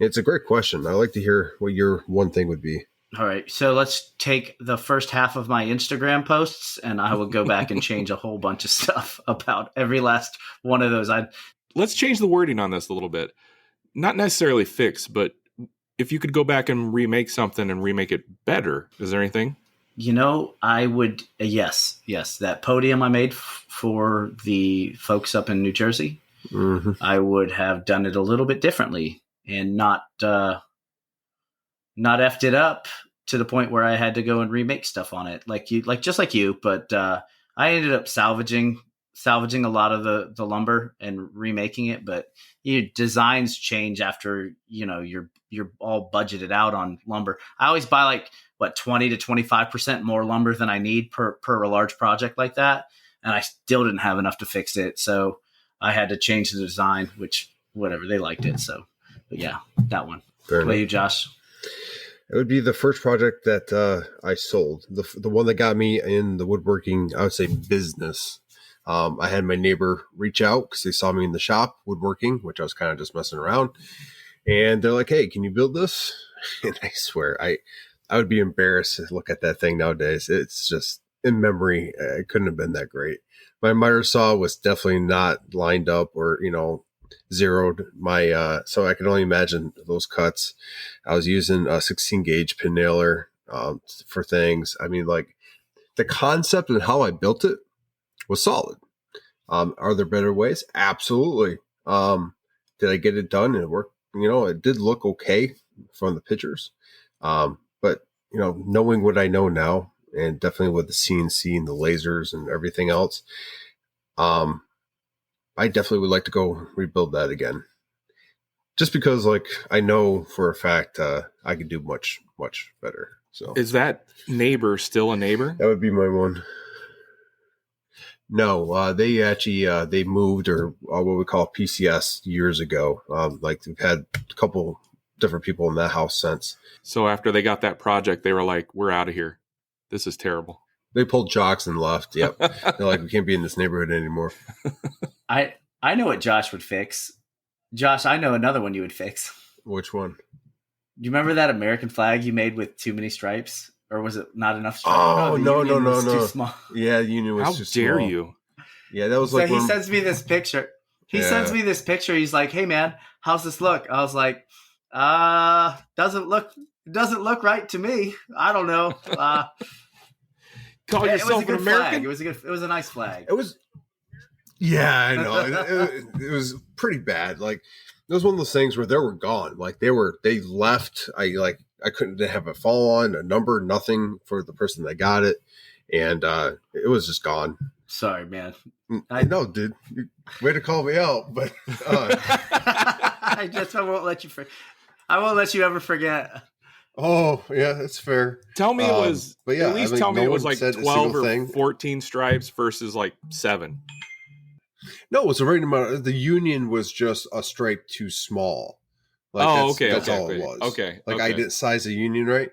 Speaker 3: It's a great question. I'd like to hear what your one thing would be.
Speaker 1: All right. So let's take the first half of my Instagram posts and I will go back and change a whole bunch of stuff about every last one of those.
Speaker 2: Let's change the wording on this a little bit. Not necessarily fix, but if you could go back and remake something and remake it better, is there anything?
Speaker 1: You know, I would, yes. That podium I made for the folks up in New Jersey, I would have done it a little bit differently and not effed it up to the point where I had to go and remake stuff on it, just like you. But I ended up salvaging a lot of the lumber and remaking it. But designs change after you're all budgeted out on lumber. I always buy 20 to 25% more lumber than I need per a large project like that. And I still didn't have enough to fix it. So I had to change the design, which whatever, they liked it. So, but yeah, that one. What about you, Josh?
Speaker 3: It would be the first project that I sold. The one that got me in the woodworking, I would say business. I had my neighbor reach out because they saw me in the shop woodworking, which I was kind of just messing around. And they're like, hey, can you build this? And I swear, I would be embarrassed to look at that thing nowadays. It's just in memory. It couldn't have been that great. My miter saw was definitely not lined up or, zeroed so I can only imagine those cuts. I was using a 16 gauge pin nailer for things. I mean, the concept and how I built it was solid. Are there better ways? Absolutely. Did I get it done and it worked? It did look okay from the pictures. But knowing what I know now, and definitely with the CNC and the lasers and everything else. I definitely would like to go rebuild that again. Just because, like, I know for a fact I could do much, much better. So,
Speaker 2: is that neighbor still a neighbor?
Speaker 3: that would be my one. No, they actually they moved, or what we call PCS, years ago. Like, we've had a couple different people in that house since.
Speaker 2: So after they got that project, they were like, "We're out of here. This is terrible."
Speaker 3: They pulled jocks and left. Yep, they're like, we can't be in this neighborhood anymore.
Speaker 1: I know what Josh would fix. Josh, I know another one you would fix.
Speaker 3: Which one?
Speaker 1: Do you remember that American flag you made with too many stripes? Or was it not enough stripes?
Speaker 3: Oh, no.
Speaker 1: Too small.
Speaker 3: Yeah, the union was
Speaker 2: How
Speaker 3: too
Speaker 2: dare
Speaker 3: small.
Speaker 2: you?
Speaker 3: Yeah, that was
Speaker 1: So
Speaker 3: like
Speaker 1: he sends me this picture. Sends me this picture. He's like, "Hey man, how's this look?" I was like, doesn't look right to me. I don't know.
Speaker 2: Call
Speaker 1: it was a
Speaker 2: yourself an
Speaker 1: good
Speaker 2: American?
Speaker 1: flag. It was a nice flag.
Speaker 3: It was. Yeah, I know. it was pretty bad. Like, it was one of those things where they were gone. Like, they left. I couldn't have a follow on, a number, nothing for the person that got it, and it was just gone.
Speaker 1: Sorry, man.
Speaker 3: I know, dude. Way to call me out, but
Speaker 1: I won't let you. I won't let you ever forget.
Speaker 3: oh yeah, that's fair.
Speaker 2: Tell me it was.
Speaker 3: But yeah,
Speaker 2: at least
Speaker 3: I mean,
Speaker 2: tell me
Speaker 3: no
Speaker 2: it was
Speaker 3: one
Speaker 2: like
Speaker 3: said a
Speaker 2: 12
Speaker 3: single
Speaker 2: or
Speaker 3: thing.
Speaker 2: 14 stripes versus like 7.
Speaker 3: No, it was the right amount. The union was just a stripe too small. Like, that's all it was.
Speaker 2: Okay.
Speaker 3: Like, I didn't size the union right.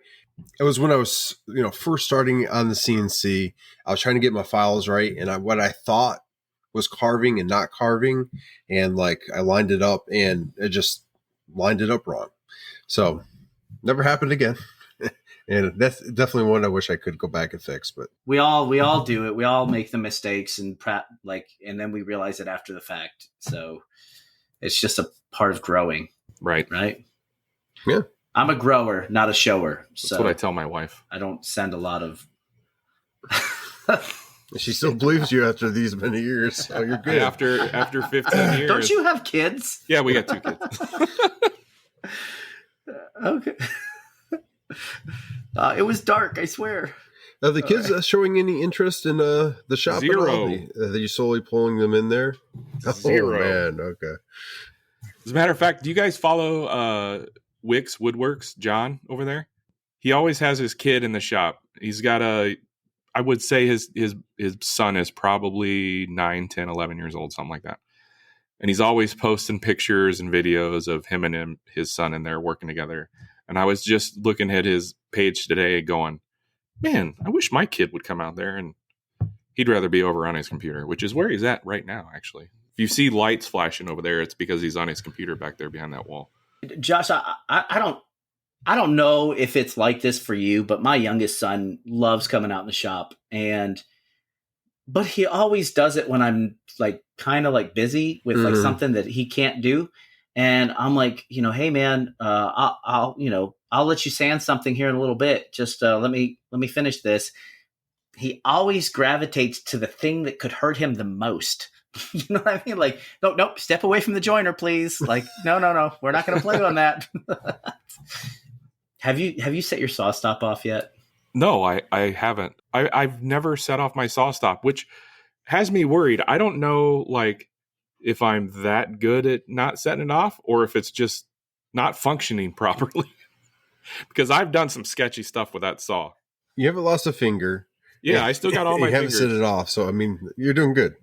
Speaker 3: It was when I was, first starting on the CNC. I was trying to get my files right, and what I thought was carving and not carving, and like, I lined it up, and it just lined it up wrong. So, never happened again. And that's definitely one I wish I could go back and fix. But
Speaker 1: We all do it. We all make the mistakes and and then we realize it after the fact. So it's just a part of growing.
Speaker 2: Right.
Speaker 3: yeah,
Speaker 1: I'm a grower, not a shower. So
Speaker 2: That's what I tell my wife.
Speaker 1: I don't send a lot of.
Speaker 3: she still believes you after these many years. So you're good.
Speaker 2: After 15 years.
Speaker 1: Don't you have kids?
Speaker 2: Yeah, we got 2 kids.
Speaker 1: Okay. It was dark, I swear.
Speaker 3: Are the kids showing any interest in the shop?
Speaker 2: Zero.
Speaker 3: At all? Are you slowly pulling them in there?
Speaker 2: Zero.
Speaker 3: Oh, man. Okay.
Speaker 2: As a matter of fact, do you guys follow Woodworks, John, over there? He always has his kid in the shop. He's got I would say his son is probably 9, 10, 11 years old, something like that. And he's always posting pictures and videos of him and his son in there working together. And I was just looking at his page today going, man, I wish my kid would come out there, and he'd rather be over on his computer, which is where he's at right now, actually. If you see lights flashing over there, it's because he's on his computer back there behind that wall.
Speaker 1: Josh, I don't know if it's like this for you, but my youngest son loves coming out in the shop, but he always does it when I'm like kind of like busy with like something that he can't do. And I'm like, hey man, I'll let you sand something here in a little bit. Just let me finish this. He always gravitates to the thing that could hurt him the most. You know what I mean? Like, nope, step away from the joiner, please. Like, no, we're not going to play on that. Have you set your saw stop off yet?
Speaker 2: No, I haven't. I've never set off my saw stop, which has me worried. I don't know, like, if I'm that good at not setting it off, or if it's just not functioning properly. Because I've done some sketchy stuff with that saw.
Speaker 3: You haven't lost a finger.
Speaker 2: Yeah, I still got all my
Speaker 3: you haven't
Speaker 2: fingers.
Speaker 3: set it off, so I mean, you're doing good.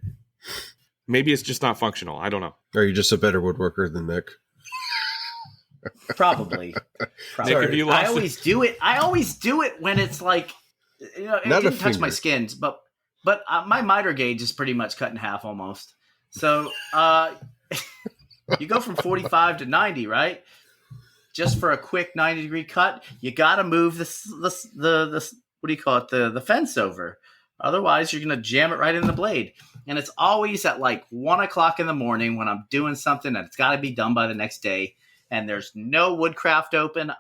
Speaker 2: Maybe it's just not functional. I don't know.
Speaker 3: Or are you just a better woodworker than Nick?
Speaker 1: Probably.
Speaker 2: Nick, if you
Speaker 1: I always do it when it's like, it
Speaker 3: Not a
Speaker 1: didn't touch my
Speaker 3: finger.
Speaker 1: skins, but my miter gauge is pretty much cut in half almost. So you go from 45 to 90, right? Just for a quick 90-degree cut, you got to move the what do you call it? The fence over. Otherwise, you're going to jam it right in the blade. And it's always at like 1 o'clock in the morning when I'm doing something and it's got to be done by the next day. And there's no Woodcraft open.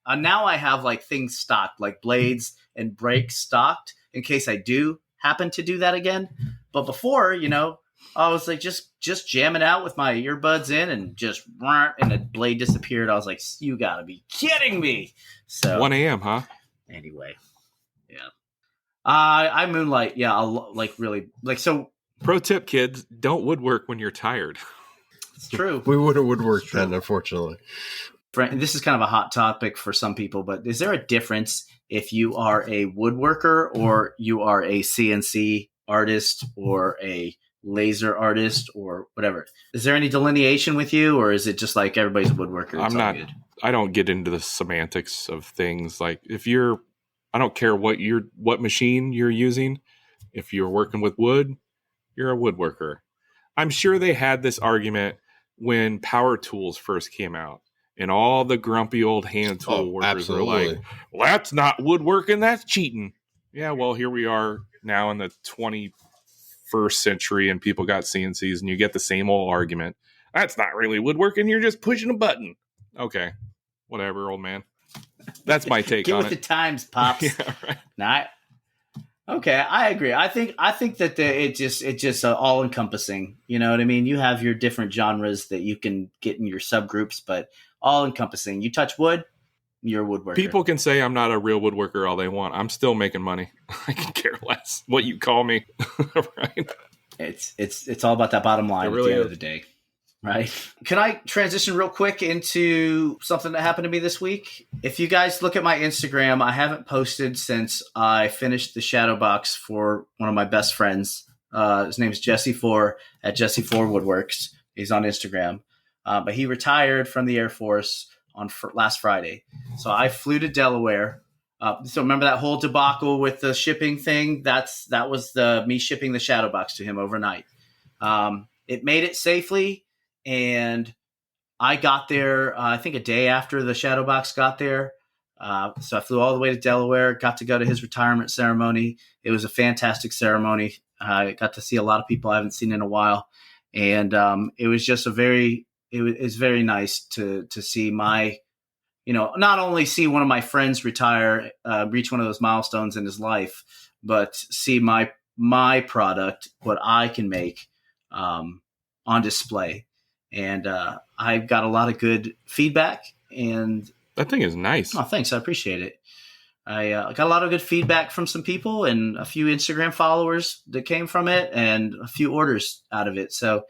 Speaker 1: Now I have like things stocked, like blades and brakes stocked in case I do happen to do that again. But before, I was like just jamming out with my earbuds in and and the blade disappeared. I was like, you gotta be kidding me. So
Speaker 2: 1 a.m., huh?
Speaker 1: anyway, yeah. I moonlight. Yeah, like really like so.
Speaker 2: Pro tip, kids: don't woodwork when you're tired.
Speaker 1: It's true.
Speaker 3: We would have woodworked then, unfortunately.
Speaker 1: This is kind of a hot topic for some people, but is there a difference if you are a woodworker or you are a CNC artist or a laser artist or whatever? Is there any delineation with you, or is it just like everybody's a woodworker?
Speaker 2: I'm not. Good? I don't get into the semantics of things. Like if you're, I don't care what machine you're using. If you're working with wood, you're a woodworker. I'm sure they had this argument when power tools first came out. And all the grumpy old hand tool workers were like, well, that's not woodworking, that's cheating. Yeah, well, here we are now in the 21st century, and people got CNCs, and you get the same old argument. That's not really woodworking, you're just pushing a button. Okay, whatever, old man. That's my take on it.
Speaker 1: Get with the times, Pops.
Speaker 2: Yeah,
Speaker 1: right. Okay, I agree. I think that it's just all encompassing. You know what I mean? You have your different genres that you can get in your subgroups, but all encompassing. You touch wood, you're a woodworker.
Speaker 2: People can say I'm not a real woodworker all they want. I'm still making money. I can care less what you call me. Right?
Speaker 1: It's all about that bottom line really at the end of the day. Right. Can I transition real quick into something that happened to me this week? If you guys look at my Instagram, I haven't posted since I finished the shadow box for one of my best friends. His name is Jesse Four at Jesse Four Woodworks. He's on Instagram. But he retired from the Air Force on last Friday. So I flew to Delaware. So remember that whole debacle with the shipping thing? That was me shipping the shadow box to him overnight. It made it safely. And I got there, I think a day after the shadow box got there. So I flew all the way to Delaware, got to go to his retirement ceremony. It was a fantastic ceremony. I got to see a lot of people I haven't seen in a while. And it was just it's very nice to see my, not only see one of my friends retire, reach one of those milestones in his life, but see my product, what I can make on display. And I got a lot of good feedback. And
Speaker 2: that thing is nice.
Speaker 1: Oh, thanks. I appreciate it. I got a lot of good feedback from some people and a few Instagram followers that came from it and a few orders out of it. So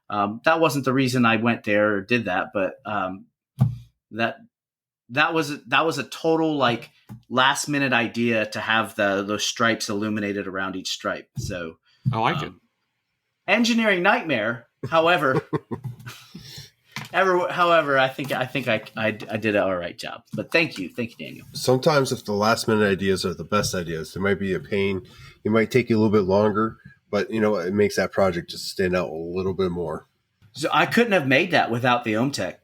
Speaker 1: that wasn't the reason I went there or did that, but that was a total like last minute idea to have those stripes illuminated around each stripe. So
Speaker 2: I like it.
Speaker 1: Engineering nightmare. However, I think I did an all right job. But thank you, Daniel.
Speaker 3: Sometimes, if the last minute ideas are the best ideas, there might be a pain. It might take you a little bit longer, but it makes that project just stand out a little bit more.
Speaker 1: So I couldn't have made that without the OMTech,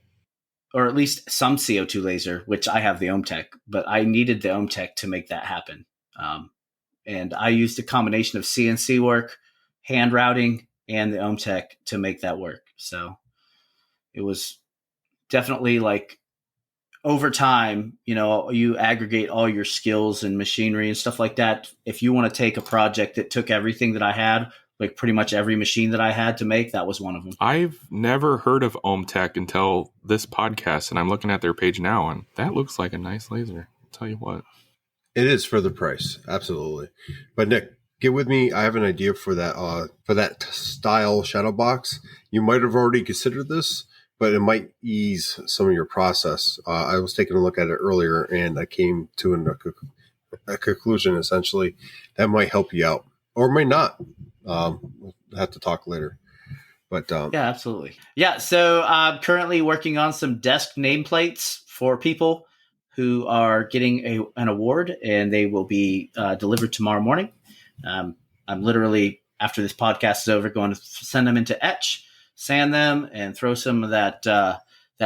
Speaker 1: or at least some CO2 laser, which I have the OMTech, but I needed the OMTech to make that happen. And I used a combination of CNC work, hand routing, and the OMTech to make that work. So it was definitely like over time, you aggregate all your skills and machinery and stuff like that. If you want to take a project that took everything that I had, like pretty much every machine that I had to make, that was one of them.
Speaker 2: I've never heard of OMTech until this podcast, and I'm looking at their page now, and that looks like a nice laser. I'll tell you what.
Speaker 3: It is for the price. Absolutely. But Nick, get with me. I have an idea for that style shadow box. You might have already considered this, but it might ease some of your process. I was taking a look at it earlier, and I came to a conclusion, essentially, that might help you out, or may not. We'll have to talk later. But
Speaker 1: yeah, absolutely. Yeah, so I'm currently working on some desk nameplates for people who are getting an award, and they will be delivered tomorrow morning. I'm literally, after this podcast is over, going to send them into etch, sand them, and throw some of that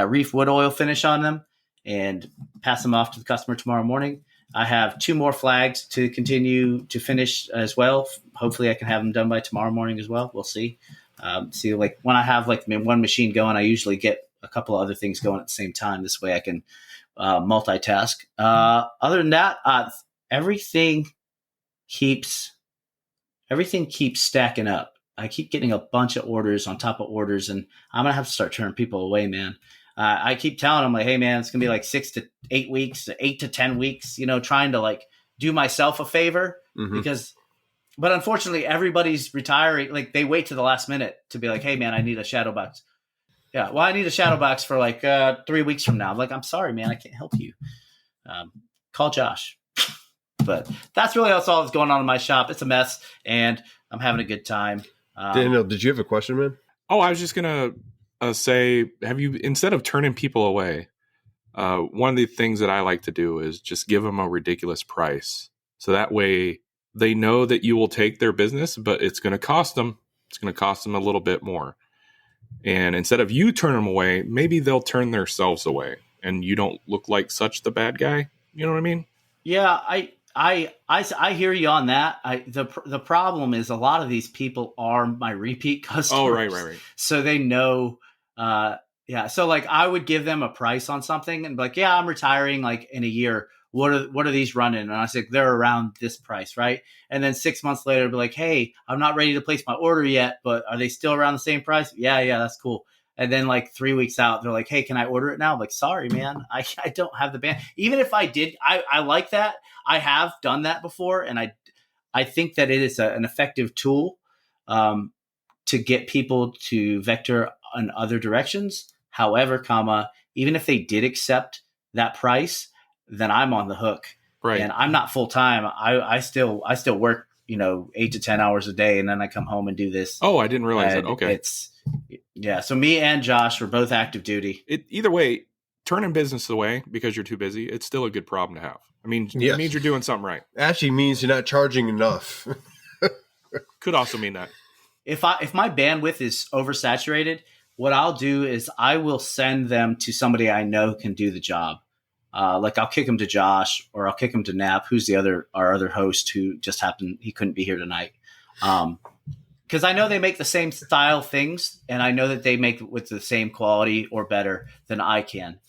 Speaker 1: reef wood oil finish on them and pass them off to the customer tomorrow morning. I have 2 more flags to continue to finish as well. Hopefully I can have them done by tomorrow morning as well. We'll see. See, like when I have like one machine going, I usually get a couple of other things going at the same time. This way I can multitask. Other than that, everything keeps stacking up. I keep getting a bunch of orders on top of orders, and I'm gonna have to start turning people away, man. I keep telling them like, hey man, it's gonna be like 6 to 8 weeks, 8 to 10 weeks, trying to like do myself a favor but unfortunately everybody's retiring. Like they wait to the last minute to be like, hey man, I need a shadow box. Yeah. Well, I need a shadow box for like 3 weeks from now. I'm like, I'm sorry, man. I can't help you. Call Josh. But that's really all that's going on in my shop. It's a mess and I'm having a good time.
Speaker 3: Daniel, did you have a question, man?
Speaker 2: Oh, I was just going to say, instead of turning people away, one of the things that I like to do is just give them a ridiculous price. So that way they know that you will take their business, but it's going to cost them. It's going to cost them a little bit more. And instead of you turn them away, maybe they'll turn themselves away and you don't look like such the bad guy. You know what I mean?
Speaker 1: Yeah, I hear you on that. The problem is a lot of these people are my repeat customers.
Speaker 2: Oh, right.
Speaker 1: So they know, so like I would give them a price on something and be like, yeah, I'm retiring like in a year. What are these running? And I said, they're around this price, right? And then 6 months later, I'd be like, hey, I'm not ready to place my order yet, but are they still around the same price? Yeah, that's cool. And then like 3 weeks out, they're like, hey, can I order it now? I'm like, sorry, man, I don't have the band. Even if I did, I like that. I have done that before. And I think that it is an effective tool to get people to vector in other directions. However, even if they did accept that price, then I'm on the hook.
Speaker 2: Right.
Speaker 1: And I'm not full time. I still work, 8 to 10 hours a day. And then I come home and do this.
Speaker 2: Oh, I didn't realize that. Okay.
Speaker 1: So me and Josh were both active duty.
Speaker 2: Either way, turning business away because you're too busy, it's still a good problem to have. I mean, It means you're doing something right.
Speaker 3: Actually means you're not charging enough.
Speaker 2: Could also mean that.
Speaker 1: If my bandwidth is oversaturated, what I'll do is I will send them to somebody I know can do the job. Like I'll kick them to Josh or I'll kick them to Nap, who's our other host who just happened, he couldn't be here tonight. Because I know they make the same style things and I know that they make with the same quality or better than I can.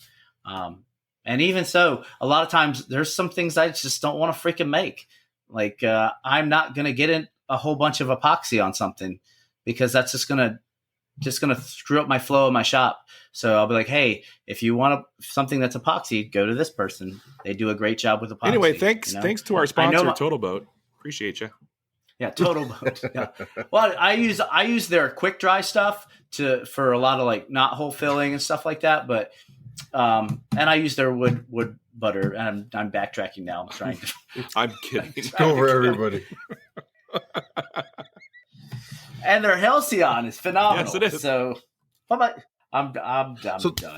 Speaker 1: And even so, a lot of times there's some things I just don't want to freaking make. Like I'm not going to get in a whole bunch of epoxy on something because that's just going to screw up my flow in my shop. So I'll be like, hey, if you want something that's epoxy, go to this person. They do a great job with epoxy.
Speaker 2: Anyway, thanks to our sponsor, Totalboat. Appreciate you.
Speaker 1: Yeah, Totalboat. Yeah. Well, I use their quick dry stuff for a lot of like knot hole filling and stuff like that. But and I use their wood butter. And I'm backtracking now. I'm trying to.
Speaker 2: I'm kidding.
Speaker 3: Go over everybody.
Speaker 1: And their Halcyon is phenomenal.
Speaker 2: Yes, it is.
Speaker 1: So, I'm done.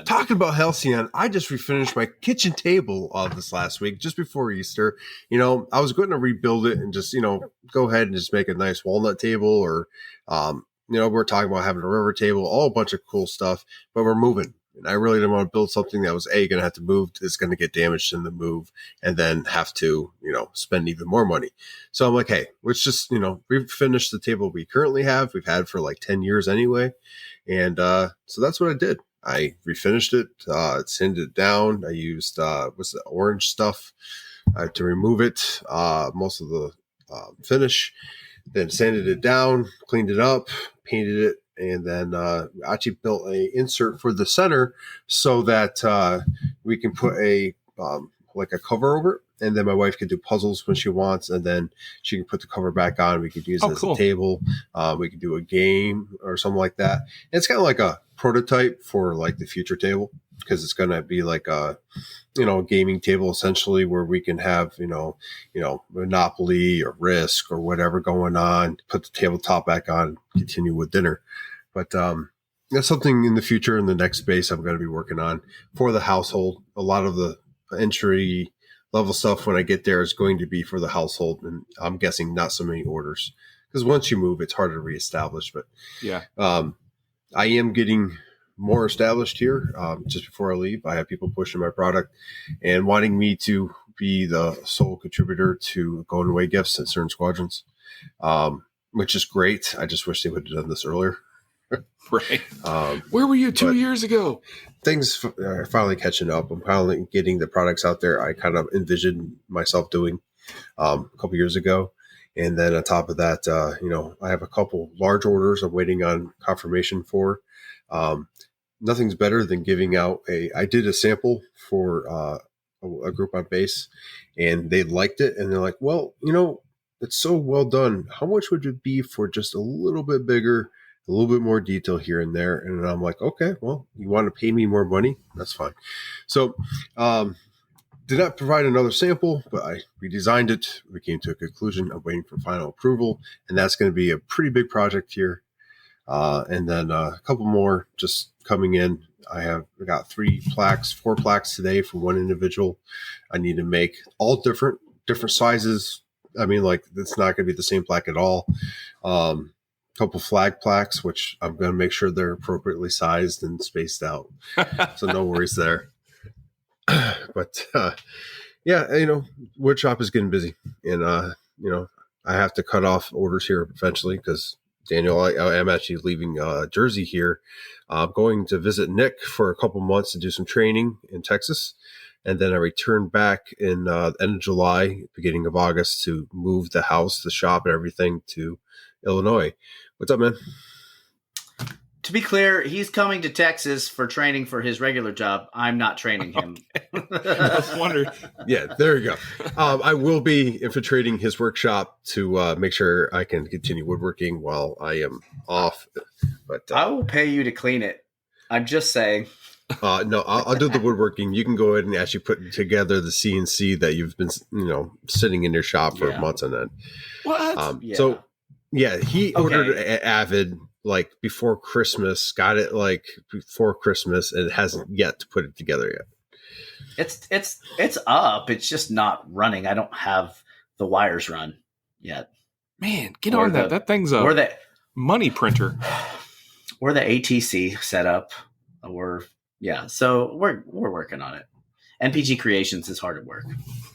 Speaker 3: Talking about Halcyon, I just refinished my kitchen table this last week, just before Easter. I was going to rebuild it and just, go ahead and just make a nice walnut table or, we're talking about having a river table, all a bunch of cool stuff, but we're moving. And I really didn't want to build something that was going to have to move. It's going to get damaged in the move and then have to, spend even more money. So I'm like, hey, let's just, refinish the table we currently have. We've had for like 10 years anyway. And so that's what I did. I refinished it, sanded it down. I used the orange stuff to remove it, most of the finish, then sanded it down, cleaned it up, painted it, and then actually built a insert for the center so that we can put a cover over it. And then my wife can do puzzles when she wants, and then she can put the cover back on. We could use it as a table. We could do a game or something like that. And it's kind of like a prototype for like the future table because it's going to be like a, gaming table essentially where we can have, Monopoly or Risk or whatever going on, put the tabletop back on, continue with dinner. But that's something in the future in the next space I'm going to be working on for the household. A lot of the entry level stuff when I get there is going to be for the household, and I'm guessing not so many orders because once you move, it's harder to reestablish. But
Speaker 2: yeah,
Speaker 3: I am getting more established here. Just before I leave, I have people pushing my product and wanting me to be the sole contributor to going away gifts at certain squadrons, which is great. I just wish they would have done this earlier.
Speaker 2: Right. Where were you 2 years ago?
Speaker 3: Things are finally catching up. I'm finally getting the products out there I kind of envisioned myself doing a couple years ago. And then on top of that, I have a couple large orders I'm waiting on confirmation for. Nothing's better than giving out I did a sample for a group on base, and they liked it, and they're like, well, it's so well done. How much would it be for just a little bit bigger, a little bit more detail here and there? And I'm like, okay, well, you want to pay me more money? That's fine. So, did not provide another sample, but I redesigned it. We came to a conclusion. I'm waiting for final approval, and that's going to be a pretty big project here. And then a couple more just coming in. I got 4 plaques today for one individual. I need to make all different sizes. I mean, like, it's not going to be the same plaque at all. Couple flag plaques, which I'm going to make sure they're appropriately sized and spaced out. So no worries there. But wood shop is getting busy, and I have to cut off orders here eventually because Daniel, I am actually leaving Jersey here. I'm going to visit Nick for a couple months to do some training in Texas. And then I return back in the end of July, beginning of August, to move the house, the shop, and everything to Illinois. What's up, man?
Speaker 1: To be clear, he's coming to Texas for training for his regular job. I'm not training him.
Speaker 2: I was wondering.
Speaker 3: Yeah, there you go. I will be infiltrating his workshop to make sure I can continue woodworking while I am off. But
Speaker 1: I will pay you to clean it. I'm just saying.
Speaker 3: No, I'll do the woodworking. You can go ahead and actually put together the CNC that you've been, sitting in your shop for months on end.
Speaker 2: What?
Speaker 3: So, he ordered Avid like before Christmas, got it like before Christmas, and hasn't yet to put it together yet.
Speaker 1: It's up. It's just not running. I don't have the wires run yet.
Speaker 2: Man, get on that. That thing's a money printer.
Speaker 1: Or the ATC setup. So we're working on it. MPG Creations is hard at work.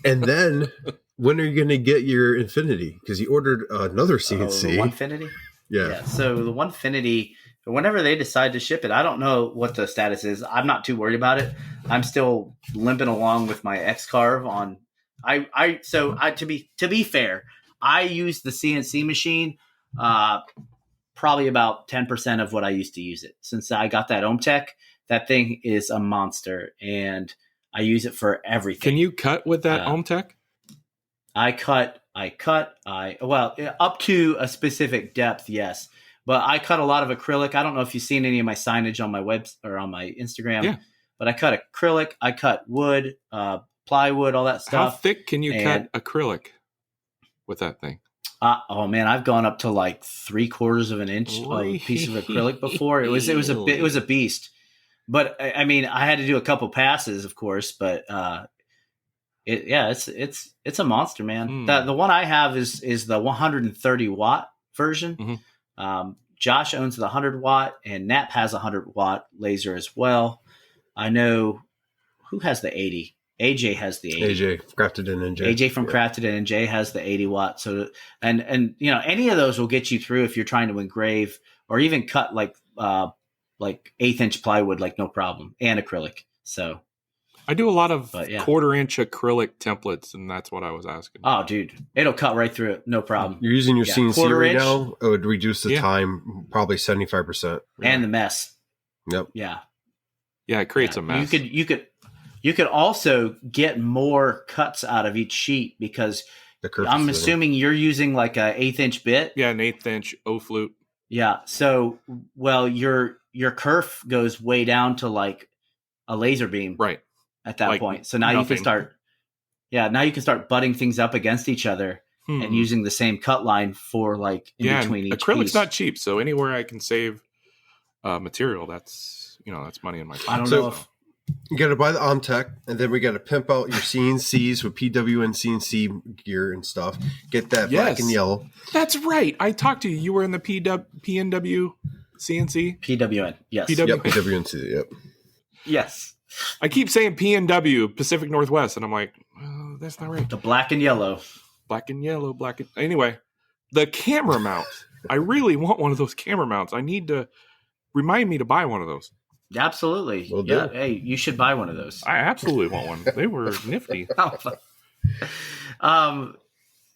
Speaker 3: And then when are you going to get your Infinity? Because you ordered another CNC.
Speaker 1: The Onefinity?
Speaker 3: Yeah.
Speaker 1: So the Onefinity, whenever they decide to ship it, I don't know what the status is. I'm not too worried about it. I'm still limping along with my X-Carve on. To be fair, I use the CNC machine probably about 10% of what I used to use it. Since I got that OMTech, that thing is a monster, and I use it for everything.
Speaker 2: Can you cut with that OMTech?
Speaker 1: Up to a specific depth, yes. But I cut a lot of acrylic. I don't know if you've seen any of my signage on my web or on my Instagram. Yeah. But I cut acrylic, I cut wood, plywood, all that stuff.
Speaker 2: How thick can you cut acrylic with that thing?
Speaker 1: Man, I've gone up to like 3/4 of an inch piece of acrylic before. It was a beast. But I mean, I had to do a couple passes, of course. But it's a monster, man. The one I have is the 130 watt version. Mm-hmm. Josh owns the 100 watt, and Nap has a 100 watt laser as well. I know who has the 80. AJ has the 80.
Speaker 3: AJ Crafted in NJ.
Speaker 1: AJ from Crafted in NJ has the 80 watt. So and any of those will get you through if you're trying to engrave or even cut like 1/8 inch plywood, like no problem, and acrylic. So
Speaker 2: I do a lot of 1/4 inch acrylic templates, and that's what I was asking.
Speaker 1: Oh, dude, it'll cut right through it, no problem.
Speaker 3: You're using your CNC right now. It would reduce the time probably 75%,
Speaker 1: and the mess.
Speaker 3: Yep.
Speaker 1: Yeah.
Speaker 2: Yeah, it creates a mess.
Speaker 1: You could also get more cuts out of each sheet because I'm assuming you're using like a 1/8 inch bit.
Speaker 2: Yeah, an 1/8 inch O-flute.
Speaker 1: Yeah. So, your kerf goes way down to like a laser beam,
Speaker 2: right?
Speaker 1: At that point. So now you can start butting things up against each other and using the same cut line for like in between each
Speaker 2: acrylic's
Speaker 1: piece.
Speaker 2: Not cheap, so anywhere I can save material, that's money in my pocket.
Speaker 1: I don't know if
Speaker 3: you got to buy the OMTech, and then we got to pimp out your CNCs with PW and CNC gear and stuff. Get that black and yellow.
Speaker 2: That's right. I talked to you. You were in the PNW CNC?
Speaker 1: PWN, yes.
Speaker 3: PWNC, yep.
Speaker 1: Yes.
Speaker 2: I keep saying PNW, Pacific Northwest, and I'm like, oh, that's not right.
Speaker 1: The black and yellow.
Speaker 2: Anyway, the camera mount. I really want one of those camera mounts. I need to remind me to buy one of those.
Speaker 1: Absolutely.
Speaker 3: Will
Speaker 1: yeah.
Speaker 3: do.
Speaker 1: Hey, you should buy one of those.
Speaker 2: I absolutely want one. They were nifty.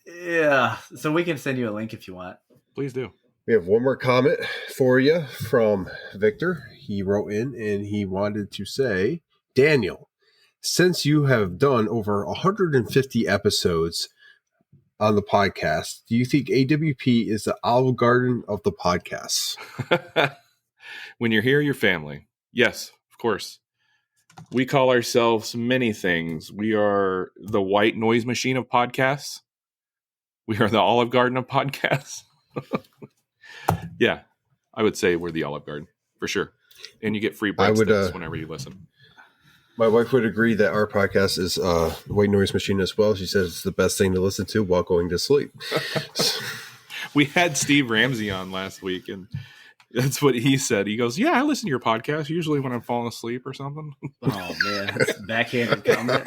Speaker 1: Yeah. So we can send you a link if you want.
Speaker 2: Please do.
Speaker 3: We have one more comment for you from Victor. He wrote in and he wanted to say, Daniel, since you have done over 150 episodes on the podcast, do you think AWP is the Olive Garden of the podcasts?
Speaker 2: When you're here, you're family. Yes, of course. We call ourselves many things. We are the white noise machine of podcasts. We are the Olive Garden of podcasts. Yeah, I would say we're the Olive Garden for sure. And you get free breadsticks whenever you listen.
Speaker 3: My wife would agree that our podcast is a white noise machine as well. She says it's the best thing to listen to while going to sleep.
Speaker 2: We had Steve Ramsey on last week, and that's what he said. He goes, "Yeah, I listen to your podcast usually when I'm falling asleep or something."
Speaker 1: Oh man, that's backhanded comment.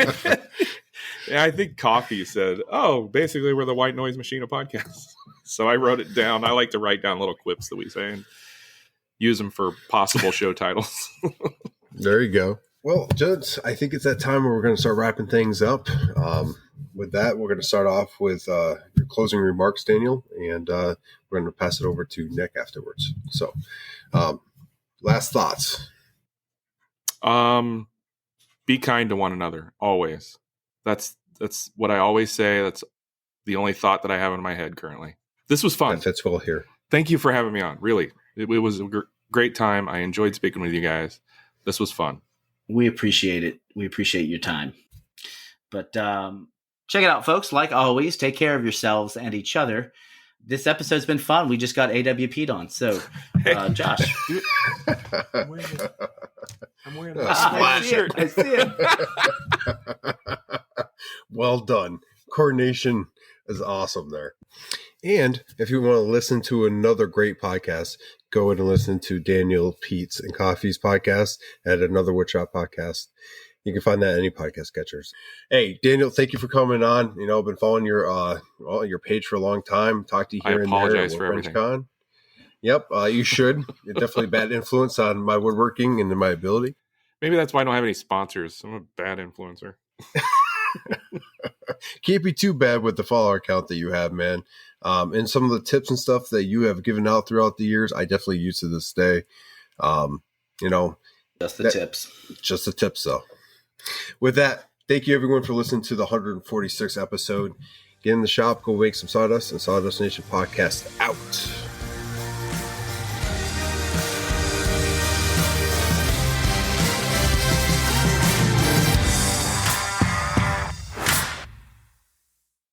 Speaker 2: Yeah, I think Coffee said, "Oh, basically we're the white noise machine of podcasts." So I wrote it down. I like to write down little clips that we say and use them for possible show titles.
Speaker 3: There you go. Well, gents, I think it's that time where we're going to start wrapping things up. With that, we're going to start off with your closing remarks, Daniel, and we're going to pass it over to Nick afterwards. So, last thoughts.
Speaker 2: Be kind to one another, always. That's what I always say. That's the only thought that I have in my head currently. This was fun.
Speaker 3: That fits well here.
Speaker 2: Thank you for having me on. Really, it was a great time. I enjoyed speaking with you guys. This was fun.
Speaker 1: We appreciate it. We appreciate your time. But check it out, folks. Like always, take care of yourselves and each other. This episode's been fun. We just got AWP'd on. So, Josh.
Speaker 2: I'm wearing a splash shirt.
Speaker 1: I see it.
Speaker 3: Well done. Coordination is awesome there. And if you want to listen to another great podcast, go in and listen to Daniel, Pete's, and Coffee's podcast at Another Woodshop Podcast. You can find that at any podcast catchers. Hey, Daniel, thank you for coming on. You know, I've been following your page for a long time. Talked to you here and there.
Speaker 2: I apologize for everything.
Speaker 3: Yep, you should. You're definitely a bad influence on my woodworking and my ability.
Speaker 2: Maybe that's why I don't have any sponsors. I'm a bad influencer.
Speaker 3: Can't be too bad with the follower count that you have, man. And some of the tips and stuff that you have given out throughout the years, I definitely use to this day.
Speaker 1: Just the tips.
Speaker 3: Just the tips, though. With that, thank you everyone for listening to the 146th episode. Get in the shop, go make some sawdust, and Sawdust Nation podcast out.